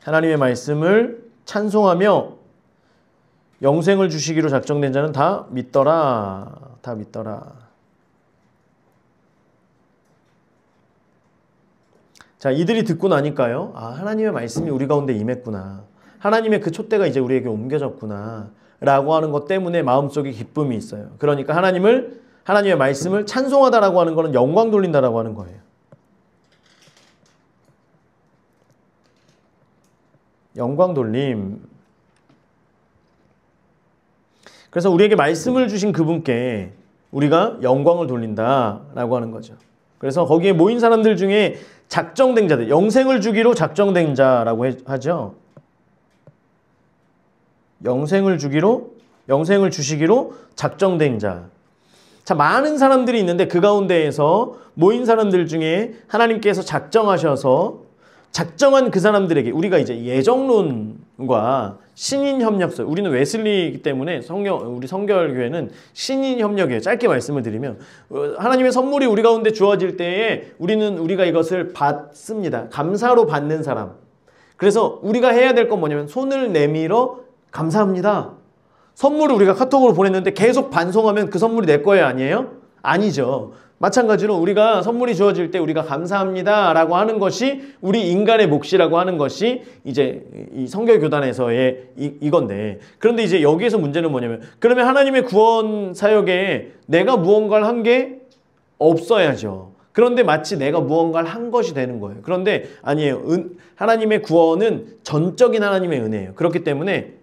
하나님의 말씀을 찬송하며 영생을 주시기로 작정된 자는 다 믿더라. 다 믿더라. 자, 이들이 듣고 나니까요. 하나님의 말씀이 우리 가운데 임했구나. 하나님의 그 촛대가 이제 우리에게 옮겨졌구나. 라고 하는 것 때문에 마음속에 기쁨이 있어요. 그러니까 하나님의 말씀을 찬송하다라고 하는 것은 영광 돌린다라고 하는 거예요. 영광 돌림. 그래서 우리에게 말씀을 주신 그분께 우리가 영광을 돌린다라고 하는 거죠. 그래서 거기에 모인 사람들 중에 작정된 자들, 영생을 주기로 작정된 자라고 하죠. 영생을 주시기로 작정된 자. 자, 많은 사람들이 있는데 그 가운데에서 모인 사람들 중에 하나님께서 작정한 그 사람들에게 우리가 이제 예정론과 신인협력설, 우리는 웨슬리이기 때문에 우리 성결교회는 신인협력이에요. 짧게 말씀을 드리면 하나님의 선물이 우리 가운데 주어질 때에 우리가 이것을 받습니다. 감사로 받는 사람. 그래서 우리가 해야 될 건 뭐냐면 손을 내밀어 감사합니다. 선물을 우리가 카톡으로 보냈는데 계속 반송하면 그 선물이 내 거예요, 아니에요? 아니죠. 마찬가지로 우리가 선물이 주어질 때 우리가 감사합니다 라고 하는 것이 우리 인간의 몫이라고 하는 것이 이제 이 성결교단에서의 이건데, 그런데 이제 여기에서 문제는 뭐냐면, 그러면 하나님의 구원 사역에 내가 무언가를 한 게 없어야죠. 그런데 마치 내가 무언가를 한 것이 되는 거예요. 그런데 아니에요. 하나님의 구원은 전적인 하나님의 은혜예요. 그렇기 때문에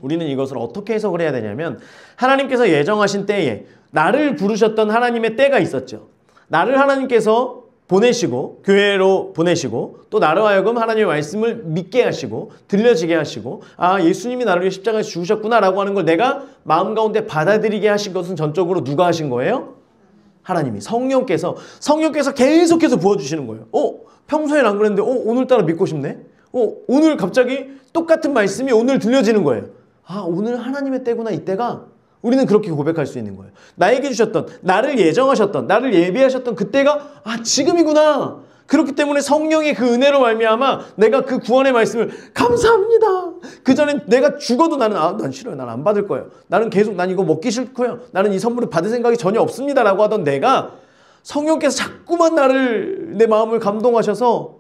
우리는 이것을 어떻게 해석을 해야 되냐면, 하나님께서 예정하신 때에 나를 부르셨던 하나님의 때가 있었죠. 나를 하나님께서 보내시고 교회로 보내시고 또 나로 하여금 하나님의 말씀을 믿게 하시고 들려지게 하시고, 아, 예수님이 나를 위해 십자가에서 죽으셨구나 라고 하는 걸 내가 마음 가운데 받아들이게 하신 것은 전적으로 누가 하신 거예요? 하나님이, 성령께서 계속해서 부어주시는 거예요. 평소엔 안 그랬는데 오늘따라 믿고 싶네. 오늘 갑자기 똑같은 말씀이 오늘 들려지는 거예요. 아, 오늘 하나님의 때구나. 이때가 우리는 그렇게 고백할 수 있는 거예요. 나에게 주셨던, 나를 예정하셨던, 나를 예비하셨던 그때가 지금이구나. 그렇기 때문에 성령의 그 은혜로 말미암아 내가 그 구원의 말씀을 감사합니다. 그전엔 내가 죽어도 난 싫어요. 난 안 받을 거예요. 난 이거 먹기 싫고요. 나는 이 선물을 받을 생각이 전혀 없습니다 라고 하던 내가, 성령께서 자꾸만 내 마음을 감동하셔서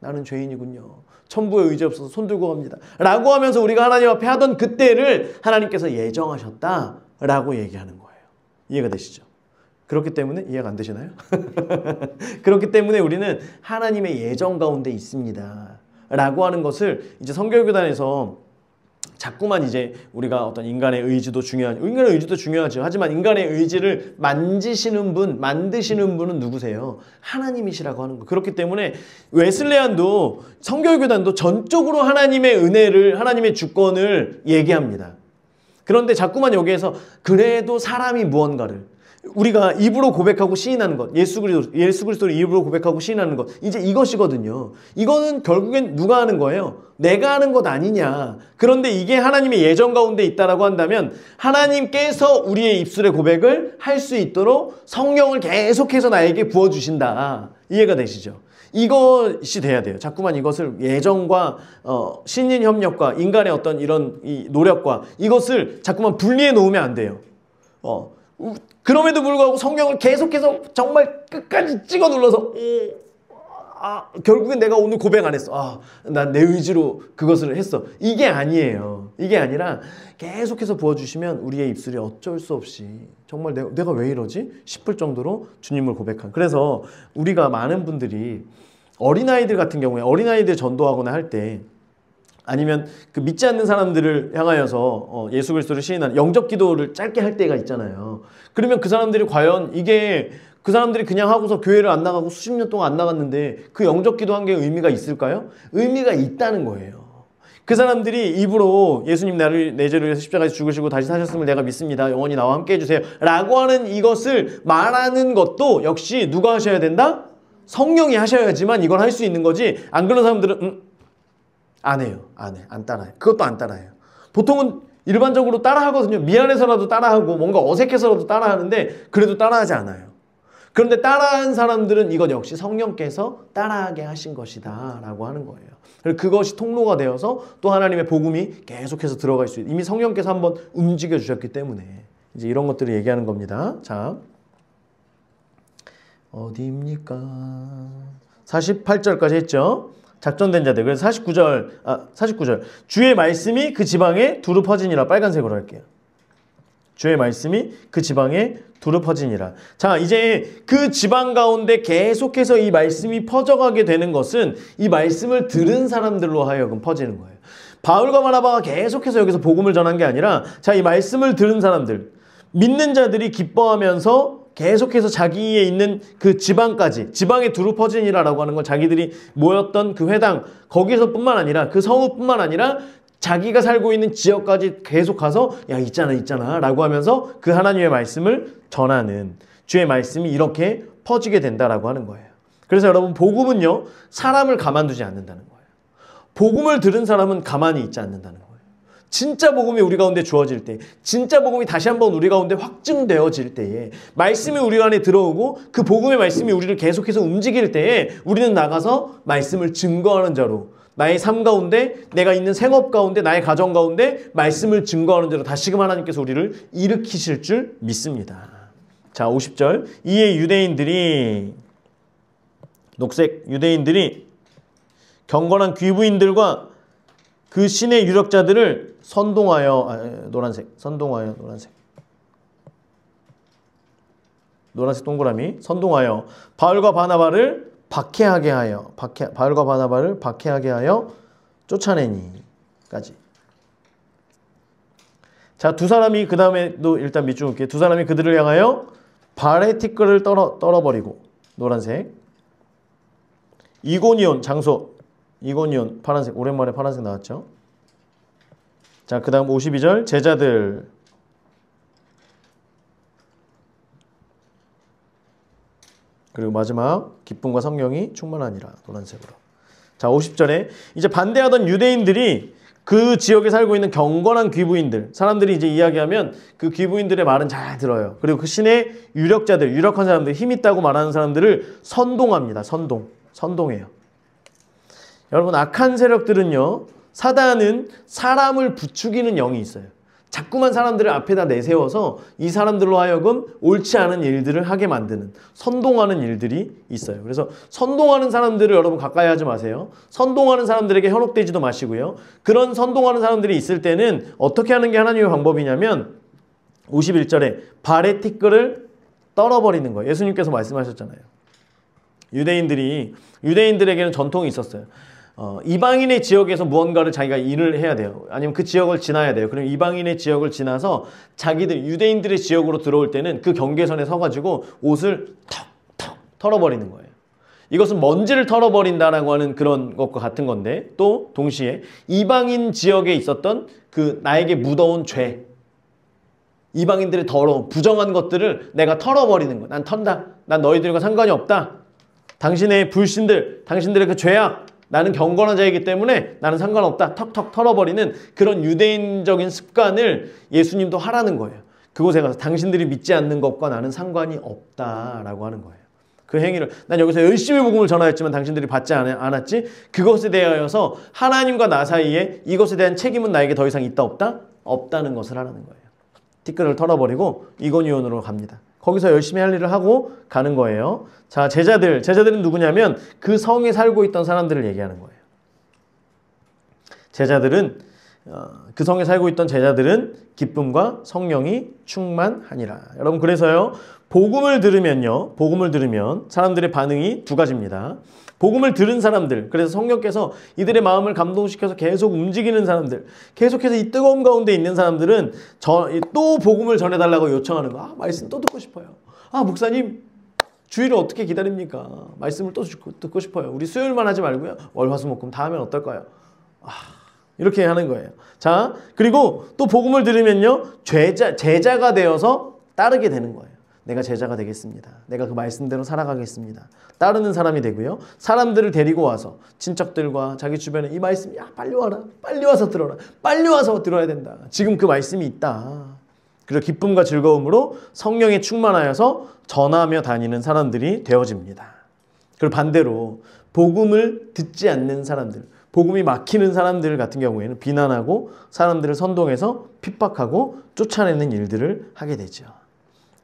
나는 죄인이군요. 천부에 의지 없어서 손 들고 갑니다 라고 하면서 우리가 하나님 앞에 하던 그때를 하나님께서 예정하셨다 라고 얘기하는 거예요. 이해가 되시죠? 그렇기 때문에 이해가 안 되시나요? 그렇기 때문에 우리는 하나님의 예정 가운데 있습니다 라고 하는 것을 이제 성결교단에서 자꾸만 이제 우리가 어떤 인간의 의지도 중요하죠. 하지만 인간의 의지를 만드시는 분은 누구세요? 하나님이시라고 하는 거. 그렇기 때문에 웨슬레안도, 성결교단도 전적으로 하나님의 은혜를, 하나님의 주권을 얘기합니다. 그런데 자꾸만 여기에서 그래도 사람이 무언가를, 우리가 입으로 고백하고 시인하는 것, 예수 그리스도를 입으로 고백하고 시인하는 것, 이제 이것이거든요. 이거는 결국엔 누가 하는 거예요? 내가 하는 것 아니냐. 그런데 이게 하나님의 예정 가운데 있다라고 한다면 하나님께서 우리의 입술의 고백을 할 수 있도록 성령을 계속해서 나에게 부어주신다. 이해가 되시죠? 이것이 돼야 돼요. 자꾸만 이것을 예정과 신인 협력과 인간의 어떤 이런 이 노력과 이것을 자꾸만 분리해 놓으면 안 돼요. 그럼에도 불구하고 성령을 계속해서 정말 끝까지 찍어 눌러서 결국엔 내가 오늘 고백 안 했어. 난 내 의지로 그것을 했어. 이게 아니에요. 이게 아니라 계속해서 부어주시면 우리의 입술이 어쩔 수 없이 정말 내가 왜 이러지? 싶을 정도로 주님을 고백한. 그래서 우리가 많은 분들이 어린아이들 같은 경우에 어린아이들 전도하거나 할 때, 아니면 그 믿지 않는 사람들을 향하여서 예수 그리스도를 시인하는 영접 기도를 짧게 할 때가 있잖아요. 그러면 그 사람들이 과연 그 사람들이 그냥 하고서 교회를 안 나가고 수십 년 동안 안 나갔는데 그 영접 기도한 게 의미가 있을까요? 의미가 있다는 거예요. 그 사람들이 입으로 예수님 내 죄를 위해서 십자가에서 죽으시고 다시 사셨음을 내가 믿습니다. 영원히 나와 함께 해주세요 라고 하는 이것을 말하는 것도 역시 누가 하셔야 된다? 성령이 하셔야지만 이걸 할 수 있는 거지. 안 그런 사람들은 안 해요. 안 따라해요. 그것도 안 따라해요. 보통은 일반적으로 따라하거든요. 미안해서라도 따라하고 뭔가 어색해서라도 따라하는데 그래도 따라하지 않아요. 그런데 따라한 사람들은 이건 역시 성령께서 따라하게 하신 것이다 라고 하는 거예요. 그것이 통로가 되어서 또 하나님의 복음이 계속해서 들어갈 수 있어요. 이미 성령께서 한번 움직여 주셨기 때문에 이제 이런 것들을 얘기하는 겁니다. 자, 어디입니까? 48절까지 했죠. 작전된 자들. 그래서 49절. 주의 말씀이 그 지방에 두루 퍼지니라. 빨간색으로 할게요. 주의 말씀이 그 지방에 두루 퍼지니라. 자, 이제 그 지방 가운데 계속해서 이 말씀이 퍼져가게 되는 것은 이 말씀을 들은 사람들로 하여금 퍼지는 거예요. 바울과 바나바가 계속해서 여기서 복음을 전한 게 아니라, 자, 이 말씀을 들은 사람들, 믿는 자들이 기뻐하면서 계속해서 자기에 있는 그 지방까지, 지방에 두루 퍼지니라라고 하는 건 자기들이 모였던 그 회당, 거기서뿐만 아니라 그 성읍뿐만 아니라 자기가 살고 있는 지역까지 계속 가서 야, 있잖아 라고 하면서 그 하나님의 말씀을 전하는, 주의 말씀이 이렇게 퍼지게 된다라고 하는 거예요. 그래서 여러분, 복음은요, 사람을 가만두지 않는다는 거예요. 복음을 들은 사람은 가만히 있지 않는다는 거예요. 진짜 복음이 우리 가운데 주어질 때, 진짜 복음이 다시 한번 우리 가운데 확증되어질 때에, 말씀이 우리 안에 들어오고 그 복음의 말씀이 우리를 계속해서 움직일 때에 우리는 나가서 말씀을 증거하는 자로, 나의 삶 가운데, 내가 있는 생업 가운데, 나의 가정 가운데 말씀을 증거하는 자로 다시금 하나님께서 우리를 일으키실 줄 믿습니다. 자, 50절. 이에 유대인들이, 녹색 유대인들이 경건한 귀부인들과 그 신의 유력자들을 선동하여, 노란색, 선동하여, 노란색 동그라미, 선동하여 바울과 바나바를 박해하게 하여 쫓아내니까지. 자, 두 사람이 그 다음에도 일단 밑줄 볼게요. 두 사람이 그들을 향하여 발의 티끌을 떨어버리고, 노란색, 이고니온 장소, 이고니온 파란색, 오랜만에 파란색 나왔죠. 자, 그 다음 52절 제자들, 그리고 마지막 기쁨과 성령이 충만하니라, 노란색으로. 자, 50절에 이제 반대하던 유대인들이 그 지역에 살고 있는 경건한 귀부인들, 사람들이 이제 이야기하면 그 귀부인들의 말은 잘 들어요. 그리고 그 신의 유력자들, 유력한 사람들, 힘 있다고 말하는 사람들을 선동합니다. 선동해요. 여러분, 악한 세력들은요, 사단은 사람을 부추기는 영이 있어요. 자꾸만 사람들을 앞에다 내세워서 이 사람들로 하여금 옳지 않은 일들을 하게 만드는, 선동하는 일들이 있어요. 그래서 선동하는 사람들을 여러분 가까이 하지 마세요. 선동하는 사람들에게 현혹되지도 마시고요. 그런 선동하는 사람들이 있을 때는 어떻게 하는 게 하나님의 방법이냐면 51절에 발의 티끌을 떨어버리는 거예요. 예수님께서 말씀하셨잖아요. 유대인들에게는 전통이 있었어요. 이방인의 지역에서 무언가를 자기가 일을 해야 돼요. 아니면 그 지역을 지나야 돼요. 그럼 이방인의 지역을 지나서 자기들, 유대인들의 지역으로 들어올 때는 그 경계선에 서가지고 옷을 턱턱 털어버리는 거예요. 이것은 먼지를 털어버린다라고 하는 그런 것과 같은 건데, 또 동시에 이방인 지역에 있었던 그 나에게 묻어온 죄, 이방인들의 더러운 부정한 것들을 내가 털어버리는 거야. 난 턴다. 난 너희들과 상관이 없다. 당신의 불신들, 당신들의 그 죄악, 나는 경건한 자이기 때문에 나는 상관없다. 턱턱 털어버리는 그런 유대인적인 습관을 예수님도 하라는 거예요. 그곳에 가서 당신들이 믿지 않는 것과 나는 상관이 없다라고 하는 거예요. 그 행위를, 난 여기서 열심히 복음을 전하였지만 당신들이 받지 않았지? 그것에 대하여서 하나님과 나 사이에 이것에 대한 책임은 나에게 더 이상 있다 없다? 없다는 것을 하라는 거예요. 티끌을 털어버리고 이고니온으로 갑니다. 거기서 열심히 할 일을 하고 가는 거예요. 자, 제자들은 누구냐면 그 성에 살고 있던 사람들을 얘기하는 거예요. 제자들은, 그 성에 살고 있던 제자들은 기쁨과 성령이 충만하니라. 여러분, 그래서요, 복음을 들으면 사람들의 반응이 두 가지입니다. 복음을 들은 사람들, 그래서 성령께서 이들의 마음을 감동시켜서 계속 움직이는 사람들, 계속해서 이 뜨거움 가운데 있는 사람들은 또 복음을 전해달라고 요청하는 거. 아, 말씀 또 듣고 싶어요. 아, 목사님 주일을 어떻게 기다립니까? 말씀을 또 듣고 싶어요. 우리 수요일만 하지 말고요, 월, 화, 수, 목, 금 다 하면 어떨까요? 이렇게 하는 거예요. 자, 그리고 또 복음을 들으면요, 제자가 되어서 따르게 되는 거예요. 내가 제자가 되겠습니다. 내가 그 말씀대로 살아가겠습니다. 따르는 사람이 되고요. 사람들을 데리고 와서 친척들과 자기 주변에 이 말씀, 야, 빨리 와라. 빨리 와서 들어라. 빨리 와서 들어야 된다. 지금 그 말씀이 있다. 그리고 기쁨과 즐거움으로 성령에 충만하여서 전하며 다니는 사람들이 되어집니다. 그리고 반대로 복음을 듣지 않는 사람들, 복음이 막히는 사람들 같은 경우에는 비난하고 사람들을 선동해서 핍박하고 쫓아내는 일들을 하게 되죠.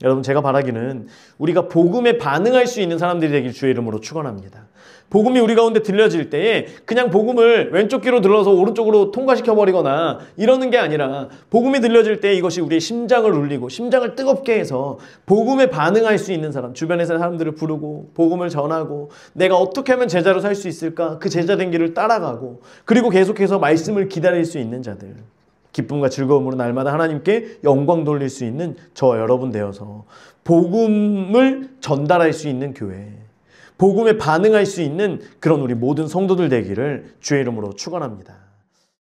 여러분, 제가 바라기는 우리가 복음에 반응할 수 있는 사람들이 되길 주의 이름으로 축원합니다. 복음이 우리 가운데 들려질 때에 그냥 복음을 왼쪽 귀로 들어서 오른쪽으로 통과시켜버리거나 이러는 게 아니라, 복음이 들려질 때 이것이 우리의 심장을 울리고 심장을 뜨겁게 해서 복음에 반응할 수 있는 사람, 주변에서 사람들을 부르고 복음을 전하고 내가 어떻게 하면 제자로 살 수 있을까, 그 제자된 길을 따라가고, 그리고 계속해서 말씀을 기다릴 수 있는 자들, 기쁨과 즐거움으로 날마다 하나님께 영광 돌릴 수 있는 저와 여러분 되어서 복음을 전달할 수 있는 교회, 복음에 반응할 수 있는 그런 우리 모든 성도들 되기를 주의 이름으로 축원합니다.